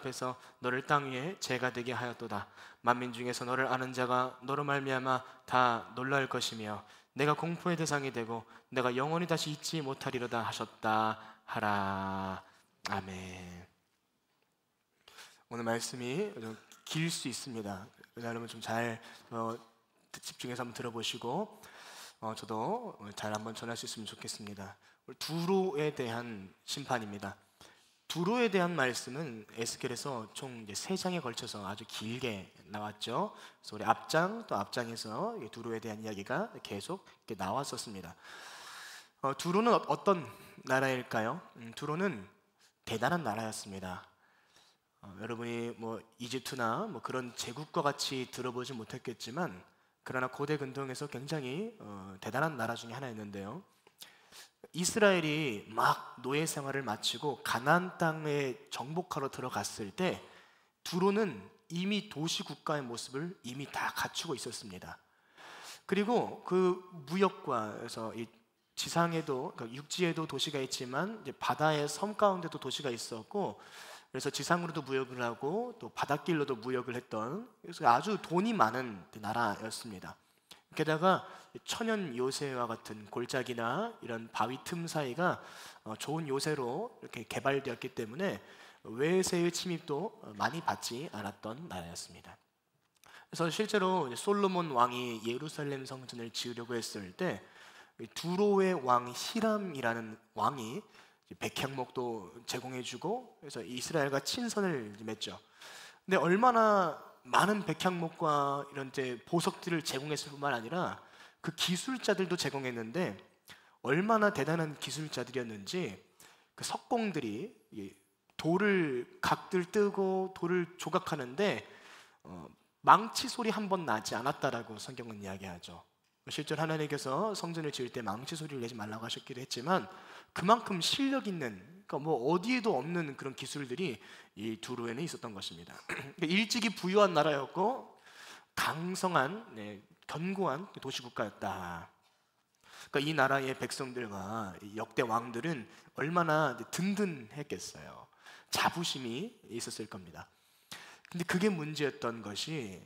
앞에서 너를 땅 위에 재가 되게 하였도다. 만민 중에서 너를 아는 자가 너로 말미암아 다 놀랄 것이며 내가 공포의 대상이 되고 내가 영원히 다시 잊지 못하리로다 하셨다 하라. 아멘. 오늘 말씀이 좀 길 수 있습니다. 여러분 좀 잘 집중해서 한번 들어보시고 저도 잘 한번 전할 수 있으면 좋겠습니다. 두로에 대한 심판입니다. 두로에 대한 말씀은 에스겔에서 총 3장에 걸쳐서 아주 길게 나왔죠. 그래서 우리 앞장 또 앞장에서 두로에 대한 이야기가 계속 이렇게 나왔었습니다. 두로는 어떤 나라일까요? 두로는 대단한 나라였습니다. 여러분이 뭐 이집트나 뭐 그런 제국과 같이 들어보지 못했겠지만 그러나 고대 근동에서 굉장히 대단한 나라 중에 하나였는데요. 이스라엘이 막 노예 생활을 마치고 가나안 땅에 정복하러 들어갔을 때 두로는 이미 도시 국가의 모습을 이미 다 갖추고 있었습니다. 그리고 그 무역과 해서 이 지상에도 그러니까 육지에도 도시가 있지만 이제 바다의 섬 가운데도 도시가 있었고 그래서 지상으로도 무역을 하고 또 바닷길로도 무역을 했던 그래서 아주 돈이 많은 나라였습니다. 게다가 천연 요새와 같은 골짜기나 이런 바위 틈 사이가 좋은 요새로 이렇게 개발되었기 때문에 외세의 침입도 많이 받지 않았던 나라였습니다. 그래서 실제로 솔로몬 왕이 예루살렘 성전을 지으려고 했을 때 두로의 왕 히람이라는 왕이 백향목도 제공해주고 그래서 이스라엘과 친선을 맺죠. 근데 얼마나 많은 백향목과 이런 보석들을 제공했을 뿐만 아니라 그 기술자들도 제공했는데 얼마나 대단한 기술자들이었는지 그 석공들이 돌을 각들 뜨고 돌을 조각하는데 망치 소리 한 번 나지 않았다라고 성경은 이야기하죠. 실제로 하나님께서 성전을 지을 때 망치 소리를 내지 말라고 하셨기도 했지만 그만큼 실력 있는 그러니까 뭐 어디에도 없는 그런 기술들이 이 두로에는 있었던 것입니다. 일찍이 부유한 나라였고 강성한 견고한 도시국가였다. 그러니까 이 나라의 백성들과 역대 왕들은 얼마나 든든했겠어요. 자부심이 있었을 겁니다. 근데 그게 문제였던 것이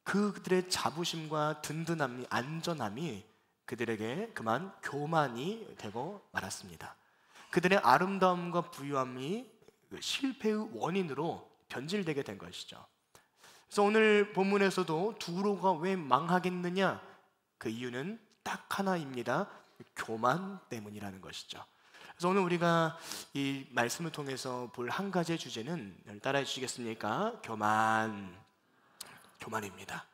그들의 자부심과 든든함이 안전함이 그들에게 그만 교만이 되고 말았습니다. 그들의 아름다움과 부유함이 실패의 원인으로 변질되게 된 것이죠. 그래서 오늘 본문에서도 두로가 왜 망하겠느냐? 그 이유는 딱 하나입니다. 교만 때문이라는 것이죠. 그래서 오늘 우리가 이 말씀을 통해서 볼 한 가지의 주제는 따라해 주시겠습니까? 교만입니다.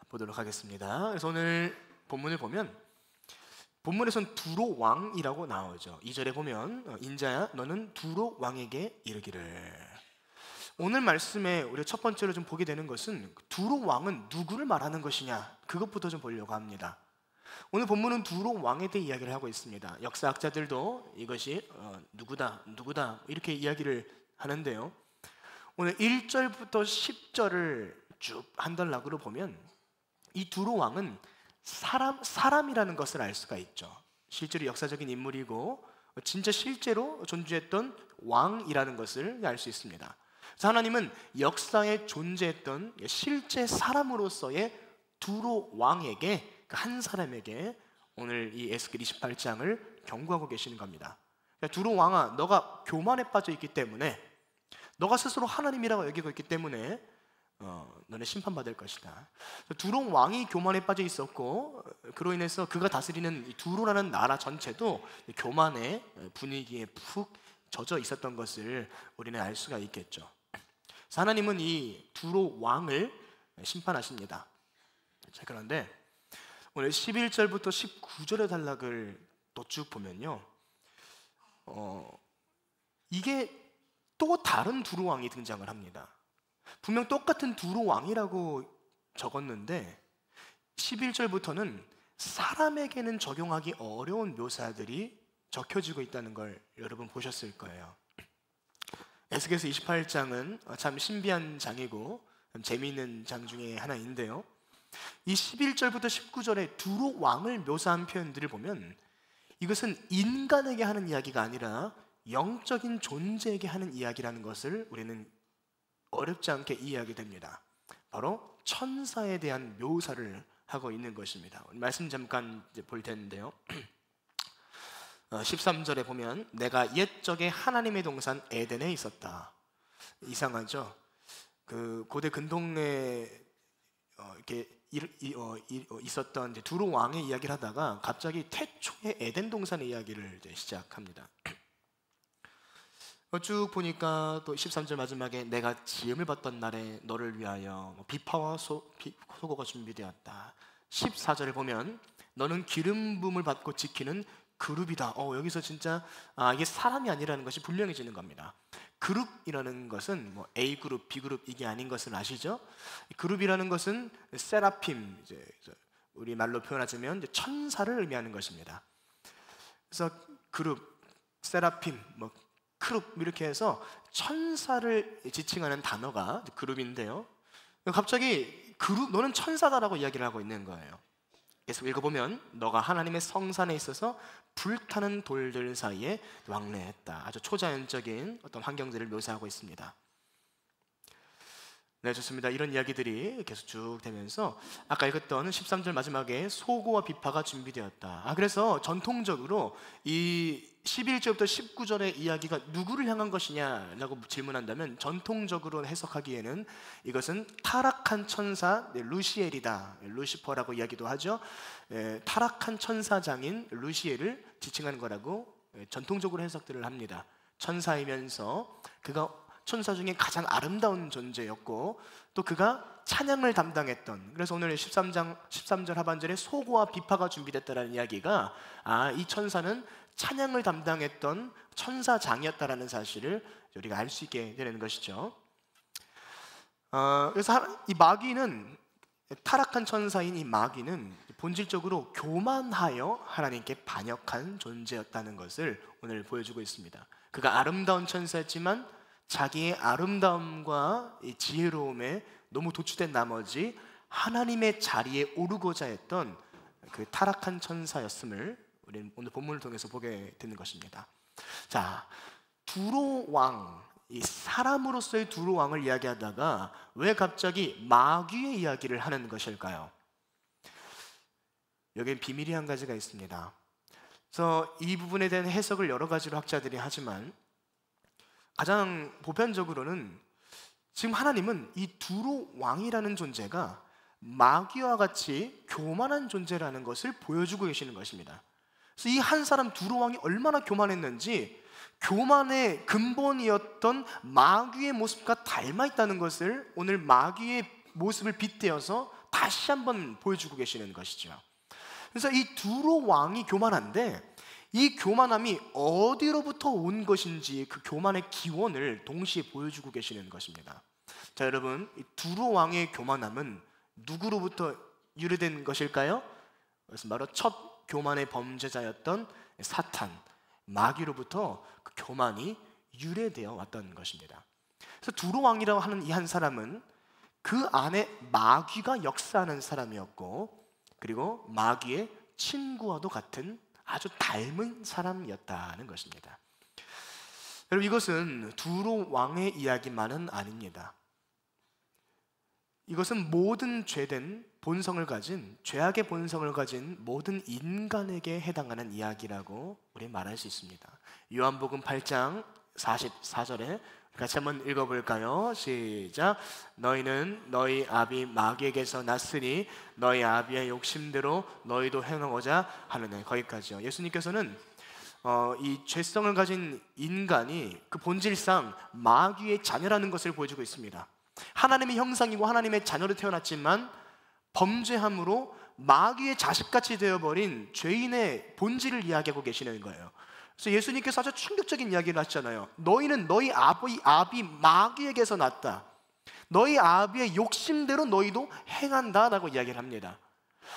보도록 하겠습니다. 그래서 오늘 본문을 보면 본문에선 두로 왕이라고 나오죠. 2절에 보면 인자야 너는 두로 왕에게 이르기를. 오늘 말씀에 우리가 첫 번째로 좀 보게 되는 것은 두로 왕은 누구를 말하는 것이냐 그것부터 좀 보려고 합니다. 오늘 본문은 두로 왕에 대해 이야기를 하고 있습니다. 역사학자들도 이것이 누구다 이렇게 이야기를 하는데요. 오늘 1절부터 10절을 쭉 한 단락으로 보면 이 두로 왕은 사람이라는 것을 알 수가 있죠. 실제로 역사적인 인물이고 진짜 실제로 존재했던 왕이라는 것을 알 수 있습니다. 그래서 하나님은 역사에 존재했던 실제 사람으로서의 두로 왕에게 한 사람에게 오늘 이 에스겔 28장을 경고하고 계시는 겁니다. 두로 왕아, 너가 교만에 빠져 있기 때문에 너가 스스로 하나님이라고 여기고 있기 때문에 너는 심판받을 것이다. 두로 왕이 교만에 빠져 있었고 그로 인해서 그가 다스리는 두로라는 나라 전체도 교만의 분위기에 푹 젖어 있었던 것을 우리는 알 수가 있겠죠. 그래서 하나님은 이 두로 왕을 심판하십니다. 자, 그런데 오늘 11절부터 19절의 단락을 또 쭉 보면요, 이게 또 다른 두로 왕이 등장을 합니다. 분명 똑같은 두로 왕이라고 적었는데 11절부터는 사람에게는 적용하기 어려운 묘사들이 적혀지고 있다는 걸 여러분 보셨을 거예요. 에스겔서 28장은 참 신비한 장이고 재미있는 장 중에 하나인데요, 이 11절부터 19절에 두로 왕을 묘사한 표현들을 보면 이것은 인간에게 하는 이야기가 아니라 영적인 존재에게 하는 이야기라는 것을 우리는 어렵지 않게 이해하게 됩니다. 바로 천사에 대한 묘사를 하고 있는 것입니다. 말씀 잠깐 볼 텐데요. 13절에 보면 내가 옛적에 하나님의 동산 에덴에 있었다. 이상하죠? 그 고대 근동에 이렇게 있었던 두로 왕의 이야기를 하다가 갑자기 태초의 에덴 동산의 이야기를 이제 시작합니다. 쭉 보니까 또 13절 마지막에 내가 지음을 받던 날에 너를 위하여 비파와 소고가 준비되었다. 14절에 보면 너는 기름 부음을 받고 지키는 그룹이다. 여기서 진짜 이게 사람이 아니라는 것이 분명해지는 겁니다. 그룹이라는 것은 뭐 A 그룹, B 그룹 이게 아닌 것을 아시죠? 그룹이라는 것은 세라핌, 이제 우리 말로 표현하자면 이제 천사를 의미하는 것입니다. 그래서 그룹, 세라핌, 뭐 크룹 이렇게 해서 천사를 지칭하는 단어가 그룹인데요. 갑자기 그룹, 너는 천사다라고 이야기를 하고 있는 거예요. 계속 읽어보면 너가 하나님의 성산에 있어서 불타는 돌들 사이에 왕래했다. 아주 초자연적인 어떤 환경들을 묘사하고 있습니다. 네, 좋습니다. 이런 이야기들이 계속 쭉 되면서 아까 읽었던 13절 마지막에 소고와 비파가 준비되었다. 그래서 전통적으로 이 11절부터 19절의 이야기가 누구를 향한 것이냐라고 질문한다면 전통적으로 해석하기에는 이것은 타락한 천사 루시엘이다. 루시퍼라고 이야기도 하죠. 타락한 천사장인 루시엘을 지칭하는 거라고 전통적으로 해석들을 합니다. 천사이면서 그가 천사 중에 가장 아름다운 존재였고 또 그가 찬양을 담당했던, 그래서 오늘 13절 하반절에 소고와 비파가 준비됐다라는 이야기가 이 천사는 찬양을 담당했던 천사장이었다라는 사실을 우리가 알 수 있게 되는 것이죠. 그래서 이 마귀는, 타락한 천사인 이 마귀는 본질적으로 교만하여 하나님께 반역한 존재였다는 것을 오늘 보여주고 있습니다. 그가 아름다운 천사였지만 자기의 아름다움과 이 지혜로움에 너무 도취된 나머지 하나님의 자리에 오르고자 했던 그 타락한 천사였음을 우리는 오늘 본문을 통해서 보게 되는 것입니다. 자, 두로 왕, 이 사람으로서의 두로 왕을 이야기하다가 왜 갑자기 마귀의 이야기를 하는 것일까요? 여기에 비밀이 한 가지가 있습니다. 그래서 이 부분에 대한 해석을 여러 가지로 학자들이 하지만 가장 보편적으로는 지금 하나님은 이 두로 왕이라는 존재가 마귀와 같이 교만한 존재라는 것을 보여주고 계시는 것입니다. 그래서 이 한 사람 두로 왕이 얼마나 교만했는지 교만의 근본이었던 마귀의 모습과 닮아 있다는 것을 오늘 마귀의 모습을 빗대어서 다시 한번 보여주고 계시는 것이죠. 그래서 이 두로 왕이 교만한데 이 교만함이 어디로부터 온 것인지 그 교만의 기원을 동시에 보여주고 계시는 것입니다. 자, 여러분, 이 두로 왕의 교만함은 누구로부터 유래된 것일까요? 그것은 바로 첫 교만의 범죄자였던 사탄, 마귀로부터 그 교만이 유래되어 왔던 것입니다. 그래서 두로 왕이라고 하는 이 한 사람은 그 안에 마귀가 역사하는 사람이었고, 그리고 마귀의 친구와도 같은 아주 닮은 사람이었다는 것입니다. 여러분, 이것은 두로 왕의 이야기만은 아닙니다. 이것은 모든 죄된 본성을 가진, 죄악의 본성을 가진 모든 인간에게 해당하는 이야기라고 우리 말할 수 있습니다. 요한복음 8장 44절에 같이 한번 읽어볼까요? 시작. 너희는 너희 아비 마귀에게서 났으니 너희 아비의 욕심대로 너희도 행하고자 하느냐. 거기까지요. 예수님께서는 이 죄성을 가진 인간이 그 본질상 마귀의 자녀라는 것을 보여주고 있습니다. 하나님의 형상이고 하나님의 자녀로 태어났지만 범죄함으로 마귀의 자식같이 되어버린 죄인의 본질을 이야기하고 계시는 거예요. 그래서 예수님께서 아주 충격적인 이야기를 하시잖아요. 너희는 너희 아비 마귀에게서 났다. 너희 아비의 욕심대로 너희도 행한다 라고 이야기를 합니다.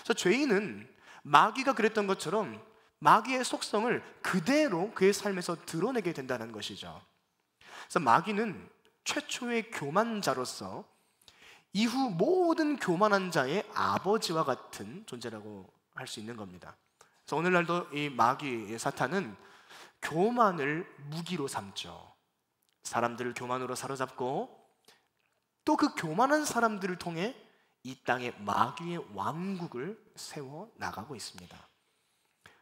그래서 죄인은 마귀가 그랬던 것처럼 마귀의 속성을 그대로 그의 삶에서 드러내게 된다는 것이죠. 그래서 마귀는 최초의 교만자로서 이후 모든 교만한 자의 아버지와 같은 존재라고 할 수 있는 겁니다. 그래서 오늘날도 이 마귀, 사탄은 교만을 무기로 삼죠. 사람들을 교만으로 사로잡고 또 그 교만한 사람들을 통해 이 땅에 마귀의 왕국을 세워 나가고 있습니다.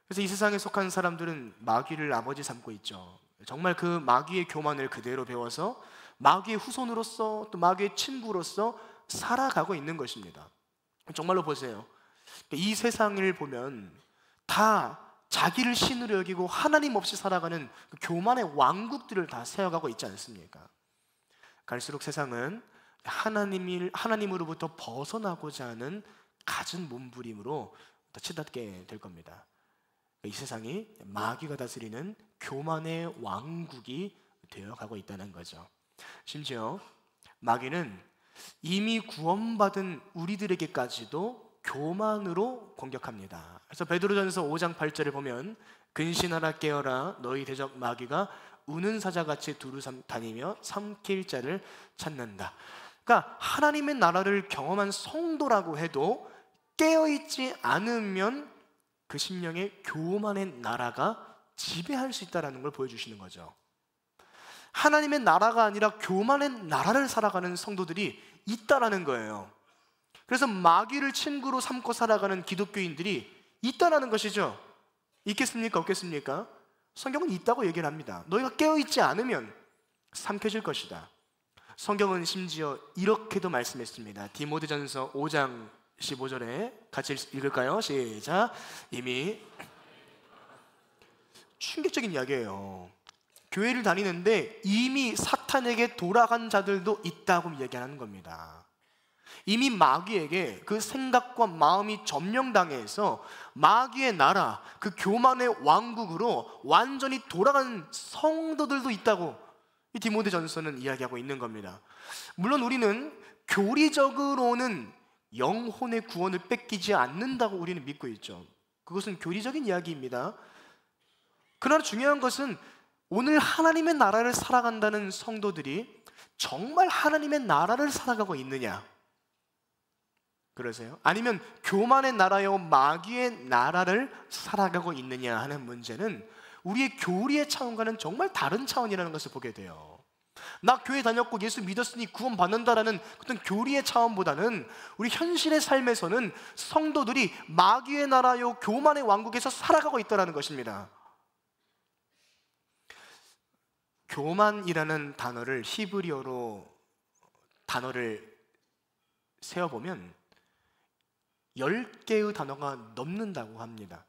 그래서 이 세상에 속한 사람들은 마귀를 아버지 삼고 있죠. 정말 그 마귀의 교만을 그대로 배워서 마귀의 후손으로서 또 마귀의 친구로서 살아가고 있는 것입니다. 정말로 보세요. 이 세상을 보면 다 자기를 신으로 여기고 하나님 없이 살아가는 그 교만의 왕국들을 다 세워가고 있지 않습니까? 갈수록 세상은 하나님으로부터 벗어나고자 하는 갖은 몸부림으로 치닫게 될 겁니다. 이 세상이 마귀가 다스리는 교만의 왕국이 되어가고 있다는 거죠. 심지어 마귀는 이미 구원받은 우리들에게까지도 교만으로 공격합니다. 그래서 베드로전서 5장 8절을 보면 근신하라 깨어라 너희 대적 마귀가 우는 사자같이 두루 다니며 삼킬 자를 찾는다. 그러니까 하나님의 나라를 경험한 성도라고 해도 깨어있지 않으면 그 심령에 교만의 나라가 지배할 수 있다는 걸 보여주시는 거죠. 하나님의 나라가 아니라 교만의 나라를 살아가는 성도들이 있다라는 거예요. 그래서 마귀를 친구로 삼고 살아가는 기독교인들이 있다라는 것이죠. 있겠습니까? 없겠습니까? 성경은 있다고 얘기를 합니다. 너희가 깨어있지 않으면 삼켜질 것이다. 성경은 심지어 이렇게도 말씀했습니다. 디모데전서 5장 15절에 같이 읽을까요? 시작. 이미 충격적인 이야기예요. 교회를 다니는데 이미 사탄에게 돌아간 자들도 있다고 이야기하는 겁니다. 이미 마귀에게 그 생각과 마음이 점령당해서 마귀의 나라, 그 교만의 왕국으로 완전히 돌아간 성도들도 있다고 이 디모데전서는 이야기하고 있는 겁니다. 물론 우리는 교리적으로는 영혼의 구원을 뺏기지 않는다고 우리는 믿고 있죠. 그것은 교리적인 이야기입니다. 그러나 중요한 것은 오늘 하나님의 나라를 살아간다는 성도들이 정말 하나님의 나라를 살아가고 있느냐? 그러세요? 아니면 교만의 나라요 마귀의 나라를 살아가고 있느냐 하는 문제는 우리의 교리의 차원과는 정말 다른 차원이라는 것을 보게 돼요. 나 교회 다녔고 예수 믿었으니 구원 받는다라는 어떤 교리의 차원보다는 우리 현실의 삶에서는 성도들이 마귀의 나라요 교만의 왕국에서 살아가고 있다는 것입니다. 교만이라는 단어를 히브리어로 단어를 세어보면 10개의 단어가 넘는다고 합니다.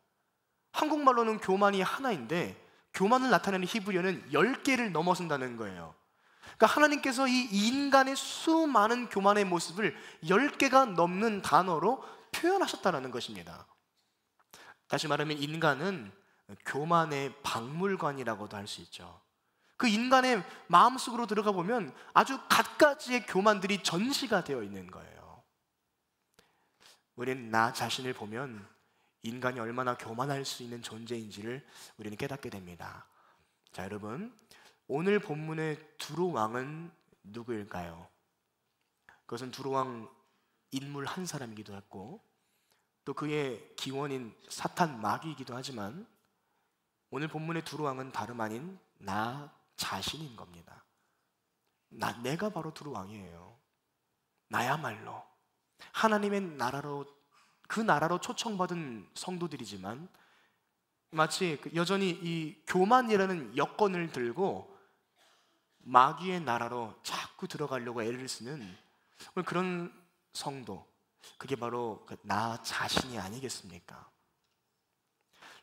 한국말로는 교만이 하나인데 교만을 나타내는 히브리어는 10개를 넘어선다는 거예요. 그러니까 하나님께서 이 인간의 수많은 교만의 모습을 10개가 넘는 단어로 표현하셨다는 것입니다. 다시 말하면 인간은 교만의 박물관이라고도 할 수 있죠. 그 인간의 마음속으로 들어가 보면 아주 갖가지의 교만들이 전시가 되어 있는 거예요. 우리는 나 자신을 보면 인간이 얼마나 교만할 수 있는 존재인지를 우리는 깨닫게 됩니다. 자, 여러분, 오늘 본문의 두로왕은 누구일까요? 그것은 두로왕 인물 한 사람이기도 했고 또 그의 기원인 사탄 마귀이기도 하지만 오늘 본문의 두로왕은 다름 아닌 나 자신인 겁니다. 내가 바로 두로왕이에요. 나야말로 하나님의 나라로, 그 나라로 초청받은 성도들이지만 마치 여전히 이 교만이라는 여건을 들고 마귀의 나라로 자꾸 들어가려고 애를 쓰는 그런 성도, 그게 바로 나 자신이 아니겠습니까?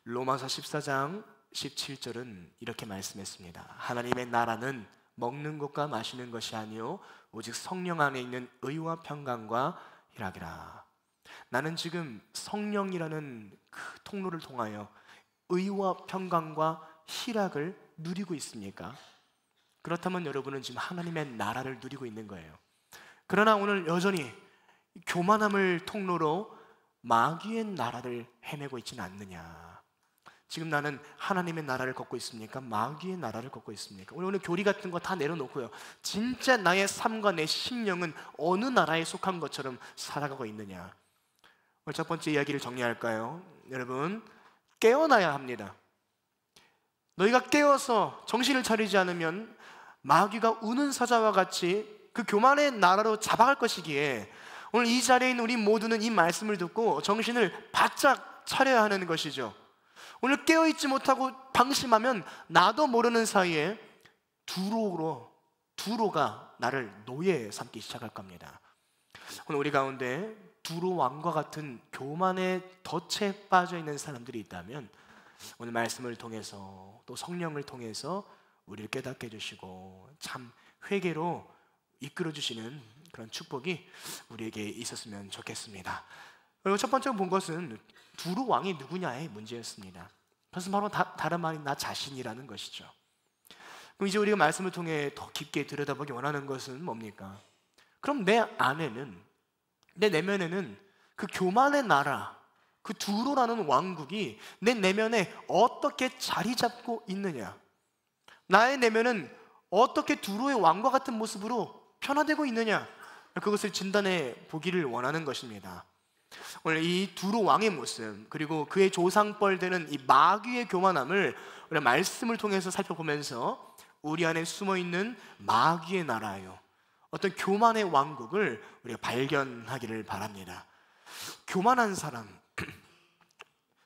로마서 14장 17절은 이렇게 말씀했습니다. 하나님의 나라는 먹는 것과 마시는 것이 아니요 오직 성령 안에 있는 의와 평강과 희락이라. 나는 지금 성령이라는 그 통로를 통하여 의와 평강과 희락을 누리고 있습니까? 그렇다면 여러분은 지금 하나님의 나라를 누리고 있는 거예요. 그러나 오늘 여전히 교만함을 통로로 마귀의 나라를 헤매고 있지는 않느냐? 지금 나는 하나님의 나라를 걷고 있습니까? 마귀의 나라를 걷고 있습니까? 오늘 교리 같은 거 다 내려놓고요, 진짜 나의 삶과 내 심령은 어느 나라에 속한 것처럼 살아가고 있느냐? 오늘 첫 번째 이야기를 정리할까요? 여러분, 깨어나야 합니다. 너희가 깨어서 정신을 차리지 않으면 마귀가 우는 사자와 같이 그 교만의 나라로 잡아갈 것이기에 오늘 이 자리에 있는 우리 모두는 이 말씀을 듣고 정신을 바짝 차려야 하는 것이죠. 오늘 깨어있지 못하고 방심하면 나도 모르는 사이에 두로가 나를 노예 삼기 시작할 겁니다. 오늘 우리 가운데 두로 왕과 같은 교만의 덫에 빠져 있는 사람들이 있다면 오늘 말씀을 통해서 또 성령을 통해서 우리를 깨닫게 해주시고 참 회개로 이끌어 주시는 그런 축복이 우리에게 있었으면 좋겠습니다. 그리고 첫 번째로 본 것은 두로 왕이 누구냐의 문제였습니다. 그것은 바로 다른 말이 나 자신이라는 것이죠. 그럼 이제 우리가 말씀을 통해 더 깊게 들여다보기 원하는 것은 뭡니까? 그럼 내 안에는, 내 내면에는 그 교만의 나라, 그 두로라는 왕국이 내 내면에 어떻게 자리 잡고 있느냐? 나의 내면은 어떻게 두로의 왕과 같은 모습으로 변화되고 있느냐? 그것을 진단해 보기를 원하는 것입니다. 오늘 이 두로 왕의 모습, 그리고 그의 조상뻘 되는 이 마귀의 교만함을 우리가 말씀을 통해서 살펴보면서 우리 안에 숨어있는 마귀의 나라요, 어떤 교만의 왕국을 우리가 발견하기를 바랍니다. 교만한 사람,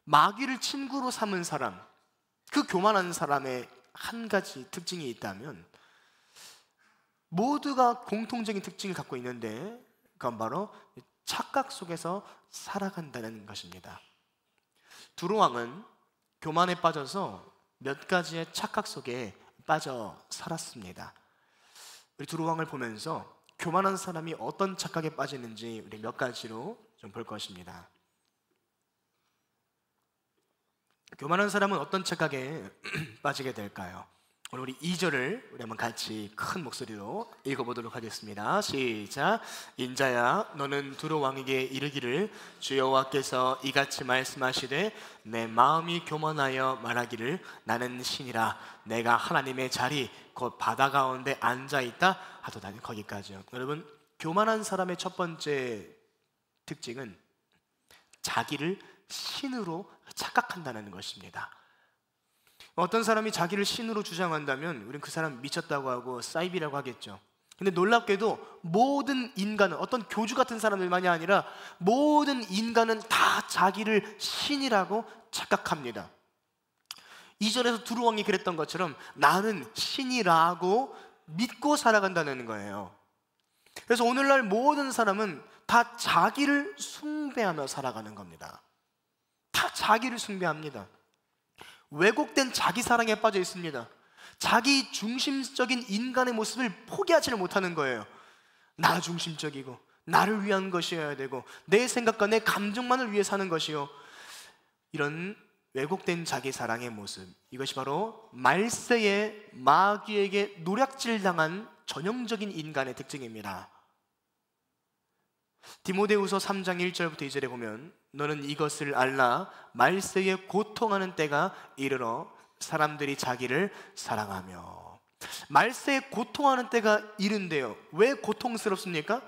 마귀를 친구로 삼은 사람, 그 교만한 사람의 한 가지 특징이 있다면 모두가 공통적인 특징을 갖고 있는데 그건 바로 착각 속에서 살아간다는 것입니다. 두로 왕은 교만에 빠져서 몇 가지의 착각 속에 빠져 살았습니다. 우리 두로 왕을 보면서 교만한 사람이 어떤 착각에 빠지는지 우리 몇 가지로 좀 볼 것입니다. 교만한 사람은 어떤 착각에 빠지게 될까요? 오늘 우리 2절을 우리 한번 같이 큰 목소리로 읽어보도록 하겠습니다. 시작. 인자야, 너는 두로 왕에게 이르기를 주 여호와께서 이같이 말씀하시되 내 마음이 교만하여 말하기를 나는 신이라 내가 하나님의 자리 곧 바다 가운데 앉아있다 하도다. 거기까지요. 여러분, 교만한 사람의 첫 번째 특징은 자기를 신으로 착각한다는 것입니다. 어떤 사람이 자기를 신으로 주장한다면 우리는 그 사람 미쳤다고 하고 사이비라고 하겠죠. 근데 놀랍게도 모든 인간은, 어떤 교주 같은 사람들만이 아니라 모든 인간은 다 자기를 신이라고 착각합니다. 이전에서 두로 왕이 그랬던 것처럼 나는 신이라고 믿고 살아간다는 거예요. 그래서 오늘날 모든 사람은 다 자기를 숭배하며 살아가는 겁니다. 다 자기를 숭배합니다. 왜곡된 자기 사랑에 빠져 있습니다. 자기 중심적인 인간의 모습을 포기하지를 못하는 거예요. 나 중심적이고 나를 위한 것이어야 되고 내 생각과 내 감정만을 위해 사는 것이요, 이런 왜곡된 자기 사랑의 모습, 이것이 바로 말세의 마귀에게 노략질당한 전형적인 인간의 특징입니다. 디모데후서 3장 1절부터 2절에 보면 너는 이것을 알라 말세에 고통하는 때가 이르러 사람들이 자기를 사랑하며. 말세에 고통하는 때가 이른대요. 왜 고통스럽습니까?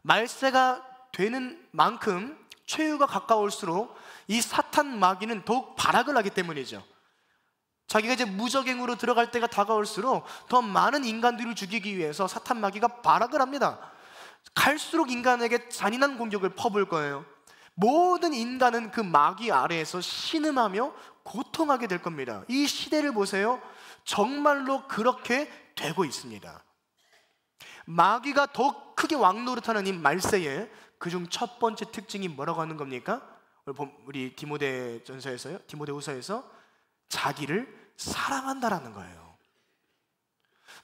말세가 되는 만큼 최후가 가까울수록 이 사탄 마귀는 더욱 발악을 하기 때문이죠. 자기가 이제 무적행으로 들어갈 때가 다가올수록 더 많은 인간들을 죽이기 위해서 사탄 마귀가 발악을 합니다. 갈수록 인간에게 잔인한 공격을 퍼부을 거예요. 모든 인간은 그 마귀 아래에서 신음하며 고통하게 될 겁니다. 이 시대를 보세요. 정말로 그렇게 되고 있습니다. 마귀가 더 크게 왕노릇하는 이 말세에 그중 첫 번째 특징이 뭐라고 하는 겁니까? 우리 디모데후서에서 자기를 사랑한다라는 거예요.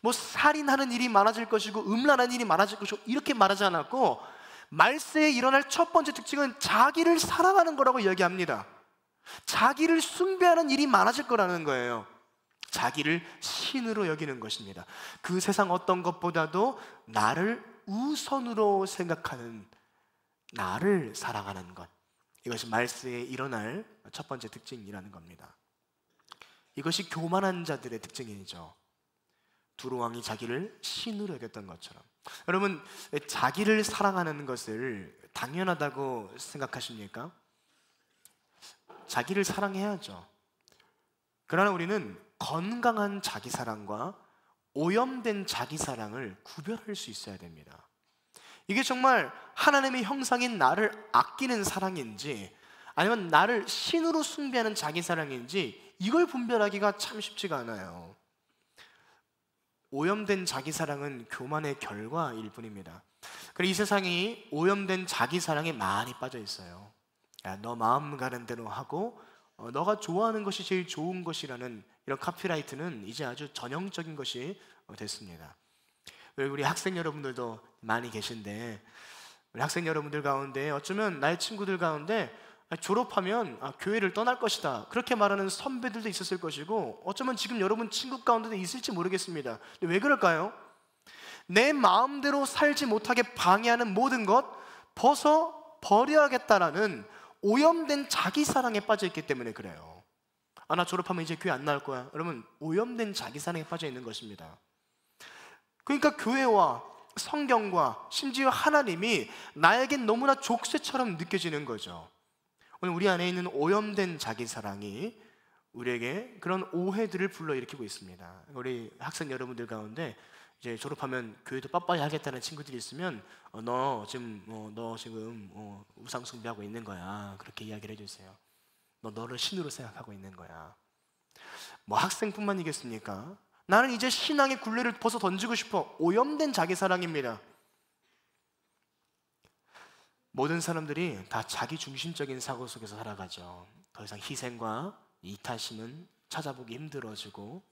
뭐 살인하는 일이 많아질 것이고 음란한 일이 많아질 것이고 이렇게 말하지 않았고, 말세에 일어날 첫 번째 특징은 자기를 사랑하는 거라고 이야기합니다. 자기를 숭배하는 일이 많아질 거라는 거예요. 자기를 신으로 여기는 것입니다. 그 세상 어떤 것보다도 나를 우선으로 생각하는, 나를 사랑하는 것, 이것이 말세에 일어날 첫 번째 특징이라는 겁니다. 이것이 교만한 자들의 특징이죠. 두로 왕이 자기를 신으로 여겼던 것처럼. 여러분, 자기를 사랑하는 것을 당연하다고 생각하십니까? 자기를 사랑해야죠. 그러나 우리는 건강한 자기사랑과 오염된 자기사랑을 구별할 수 있어야 됩니다. 이게 정말 하나님의 형상인 나를 아끼는 사랑인지 아니면 나를 신으로 숭배하는 자기사랑인지 이걸 분별하기가 참 쉽지가 않아요. 오염된 자기사랑은 교만의 결과일 뿐입니다. 그리고 이 세상이 오염된 자기사랑에 많이 빠져 있어요. 야, 너 마음 가는 대로 하고 너가 좋아하는 것이 제일 좋은 것이라는 이런 카피라이트는 이제 아주 전형적인 것이 됐습니다. 우리 학생 여러분들도 많이 계신데, 우리 학생 여러분들 가운데 어쩌면 나의 친구들 가운데 졸업하면 교회를 떠날 것이다 그렇게 말하는 선배들도 있었을 것이고, 어쩌면 지금 여러분 친구 가운데도 있을지 모르겠습니다. 근데 왜 그럴까요? 내 마음대로 살지 못하게 방해하는 모든 것 버려야겠다라는 오염된 자기사랑에 빠져있기 때문에 그래요. 나 졸업하면 이제 교회 안 나올 거야. 여러분, 오염된 자기사랑에 빠져 있는 것입니다. 그러니까 교회와 성경과 심지어 하나님이 나에겐 너무나 족쇄처럼 느껴지는 거죠. 오늘 우리 안에 있는 오염된 자기사랑이 우리에게 그런 오해들을 불러일으키고 있습니다. 우리 학생 여러분들 가운데 이제 졸업하면 교회도 빠빠이 하겠다는 친구들이 있으면 너 지금 우상 숭배하고 있는 거야 그렇게 이야기를 해주세요. 너를 신으로 생각하고 있는 거야. 학생뿐만이겠습니까? 나는 이제 신앙의 굴레를 벗어 던지고 싶어. 오염된 자기사랑입니다. 모든 사람들이 다 자기중심적인 사고 속에서 살아가죠. 더 이상 희생과 이타심은 찾아보기 힘들어지고,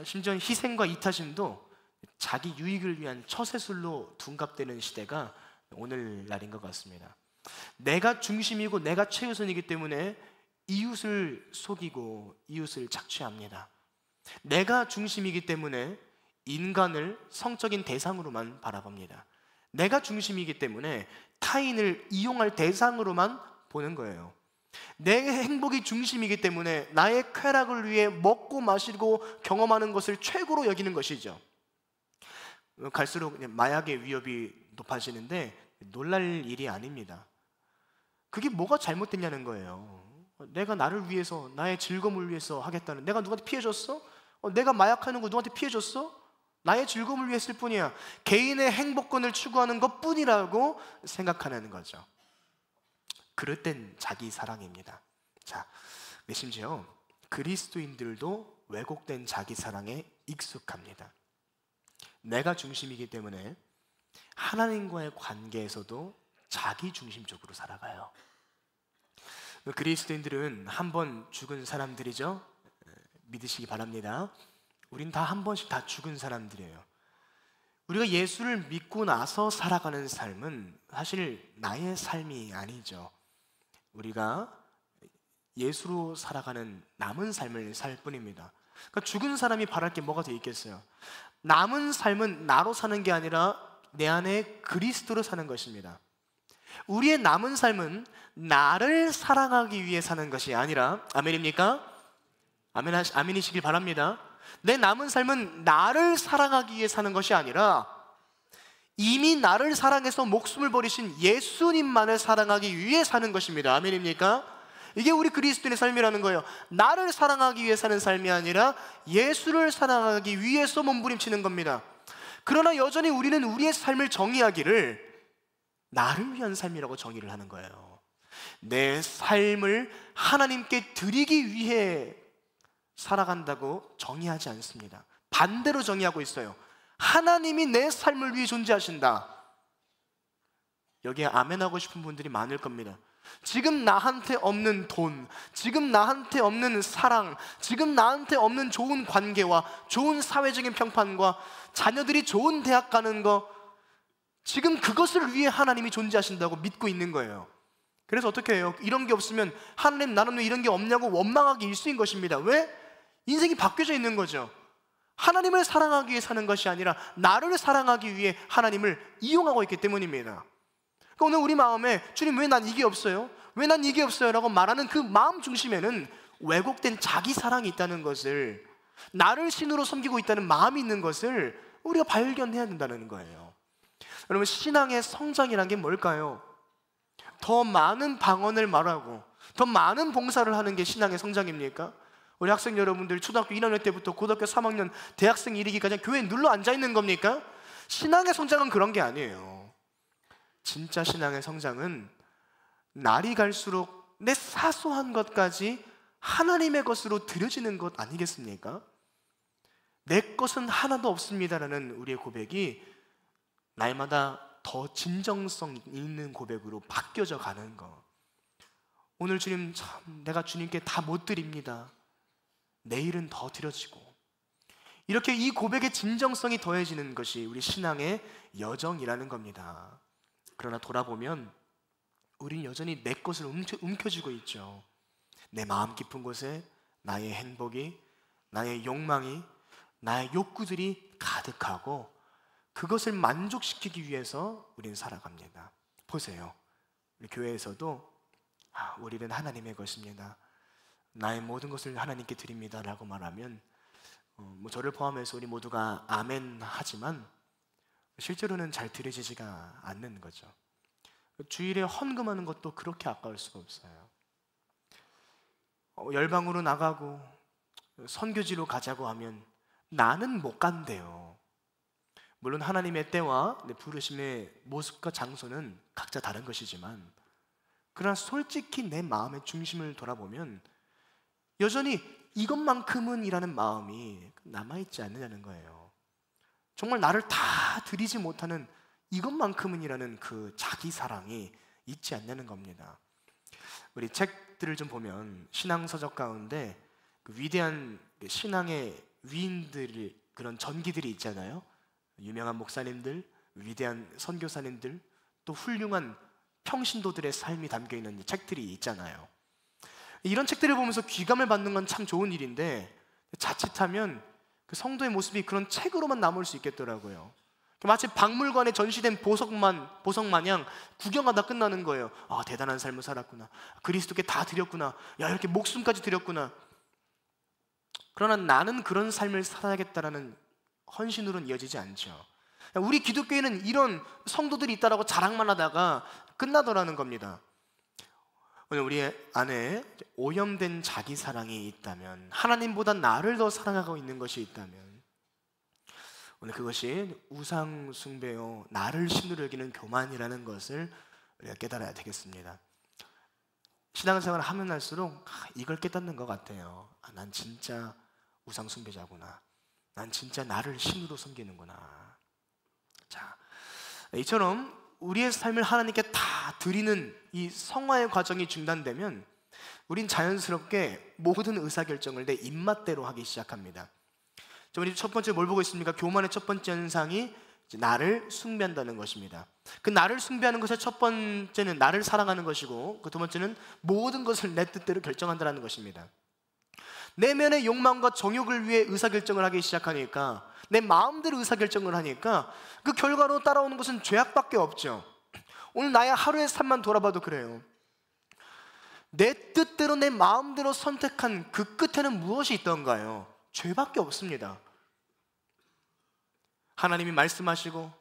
심지어 희생과 이타심도 자기 유익을 위한 처세술로 둔갑되는 시대가 오늘날인 것 같습니다. 내가 중심이고 내가 최우선이기 때문에 이웃을 속이고 이웃을 착취합니다. 내가 중심이기 때문에 인간을 성적인 대상으로만 바라봅니다. 내가 중심이기 때문에 타인을 이용할 대상으로만 보는 거예요. 내 행복이 중심이기 때문에 나의 쾌락을 위해 먹고 마시고 경험하는 것을 최고로 여기는 것이죠. 갈수록 마약의 위협이 높아지는데 놀랄 일이 아닙니다. 그게 뭐가 잘못됐냐는 거예요. 내가 나를 위해서, 나의 즐거움을 위해서 하겠다는, 내가 누구한테 피해줬어? 내가 마약하는 거 누구한테 피해줬어? 나의 즐거움을 위해 했을 뿐이야. 개인의 행복권을 추구하는 것 뿐이라고 생각하는 거죠. 그릇된 자기 사랑입니다. 자, 심지어 그리스도인들도 왜곡된 자기 사랑에 익숙합니다. 내가 중심이기 때문에 하나님과의 관계에서도 자기 중심적으로 살아가요. 그리스도인들은 한 번 죽은 사람들이죠. 믿으시기 바랍니다. 우린 다 한 번씩 다 죽은 사람들이에요. 우리가 예수를 믿고 나서 살아가는 삶은 사실 나의 삶이 아니죠. 우리가 예수로 살아가는 남은 삶을 살 뿐입니다. 그러니까 죽은 사람이 바랄 게 뭐가 돼 있겠어요? 남은 삶은 나로 사는 게 아니라 내 안에 그리스도로 사는 것입니다. 우리의 남은 삶은 나를 사랑하기 위해 사는 것이 아니라, 아멘입니까? 아멘이시길 바랍니다. 내 남은 삶은 나를 사랑하기 위해 사는 것이 아니라 이미 나를 사랑해서 목숨을 버리신 예수님만을 사랑하기 위해 사는 것입니다. 아멘입니까? 이게 우리 그리스도인의 삶이라는 거예요. 나를 사랑하기 위해 사는 삶이 아니라 예수를 사랑하기 위해서 몸부림치는 겁니다. 그러나 여전히 우리는 우리의 삶을 정의하기를 나를 위한 삶이라고 정의를 하는 거예요. 내 삶을 하나님께 드리기 위해 살아간다고 정의하지 않습니다. 반대로 정의하고 있어요. 하나님이 내 삶을 위해 존재하신다. 여기에 아멘하고 싶은 분들이 많을 겁니다. 지금 나한테 없는 돈, 지금 나한테 없는 사랑, 지금 나한테 없는 좋은 관계와 좋은 사회적인 평판과 자녀들이 좋은 대학 가는 거, 지금 그것을 위해 하나님이 존재하신다고 믿고 있는 거예요. 그래서 어떻게 해요? 이런 게 없으면 하나님 나는 왜 이런 게 없냐고 원망하기 일쑤인 것입니다. 왜? 인생이 바뀌어져 있는 거죠. 하나님을 사랑하기 위해 사는 것이 아니라 나를 사랑하기 위해 하나님을 이용하고 있기 때문입니다. 그러니까 오늘 우리 마음에 주님 왜 난 이게 없어요? 왜 난 이게 없어요? 라고 말하는 그 마음 중심에는 왜곡된 자기 사랑이 있다는 것을, 나를 신으로 섬기고 있다는 마음이 있는 것을 우리가 발견해야 된다는 거예요. 여러분, 신앙의 성장이란 게 뭘까요? 더 많은 방언을 말하고 더 많은 봉사를 하는 게 신앙의 성장입니까? 우리 학생 여러분들 초등학교 1학년 때부터 고등학교 3학년 대학생 이르기까지 교회에 눌러 앉아 있는 겁니까? 신앙의 성장은 그런 게 아니에요. 진짜 신앙의 성장은 날이 갈수록 내 사소한 것까지 하나님의 것으로 드려지는 것 아니겠습니까? 내 것은 하나도 없습니다라는 우리의 고백이 날마다 더 진정성 있는 고백으로 바뀌어져 가는 것. 오늘 주님 참 내가 주님께 다 못 드립니다. 내일은 더 드려지고, 이렇게 이 고백의 진정성이 더해지는 것이 우리 신앙의 여정이라는 겁니다. 그러나 돌아보면 우린 여전히 내 것을 움켜쥐고 있죠. 내 마음 깊은 곳에 나의 행복이, 나의 욕망이, 나의 욕구들이 가득하고 그것을 만족시키기 위해서 우리는 살아갑니다. 보세요, 우리 교회에서도 우리는 하나님의 것입니다, 나의 모든 것을 하나님께 드립니다 라고 말하면 저를 포함해서 우리 모두가 아멘 하지만 실제로는 잘 드려지지가 않는 거죠. 주일에 헌금하는 것도 그렇게 아까울 수가 없어요. 열방으로 나가고 선교지로 가자고 하면 나는 못 간대요. 물론 하나님의 때와 부르심의 모습과 장소는 각자 다른 것이지만, 그러나 솔직히 내 마음의 중심을 돌아보면 여전히 이것만큼은 이라는 마음이 남아있지 않느냐는 거예요. 정말 나를 다 드리지 못하는 이것만큼은 이라는 그 자기 사랑이 있지 않냐는 겁니다. 우리 책들을 좀 보면 신앙서적 가운데 그 위대한 신앙의 위인들, 그런 전기들이 있잖아요. 유명한 목사님들, 위대한 선교사님들, 또 훌륭한 평신도들의 삶이 담겨있는 책들이 있잖아요. 이런 책들을 보면서 귀감을 받는 건 참 좋은 일인데 자칫하면 그 성도의 모습이 그런 책으로만 남을 수 있겠더라고요. 마치 박물관에 전시된 보석 마냥 구경하다 끝나는 거예요. 대단한 삶을 살았구나, 그리스도께 다 드렸구나, 야 이렇게 목숨까지 드렸구나. 그러나 나는 그런 삶을 살아야겠다라는 헌신으로는 이어지지 않죠. 우리 기독교에는 이런 성도들이 있다라고 자랑만 하다가 끝나더라는 겁니다. 오늘 우리 안에 오염된 자기 사랑이 있다면, 하나님보다 나를 더 사랑하고 있는 것이 있다면, 오늘 그것이 우상 숭배요 나를 신으로 여기는 교만이라는 것을 우리가 깨달아야 되겠습니다. 신앙생활을 하면 할수록 이걸 깨닫는 것 같아요. 난 진짜 우상 숭배자구나, 난 진짜 나를 신으로 섬기는구나. 자, 이처럼 우리의 삶을 하나님께 다 드리는 이 성화의 과정이 중단되면 우린 자연스럽게 모든 의사결정을 내 입맛대로 하기 시작합니다. 우리 첫 번째 뭘 보고 있습니까? 교만의 첫 번째 현상이 나를 숭배한다는 것입니다. 그 나를 숭배하는 것의 첫 번째는 나를 사랑하는 것이고, 그 두 번째는 모든 것을 내 뜻대로 결정한다는 것입니다. 내면의 욕망과 정욕을 위해 의사결정을 하기 시작하니까, 내 마음대로 의사결정을 하니까 그 결과로 따라오는 것은 죄악밖에 없죠. 오늘 나의 하루의 삶만 돌아봐도 그래요. 내 뜻대로 내 마음대로 선택한 그 끝에는 무엇이 있던가요? 죄밖에 없습니다. 하나님이 말씀하시고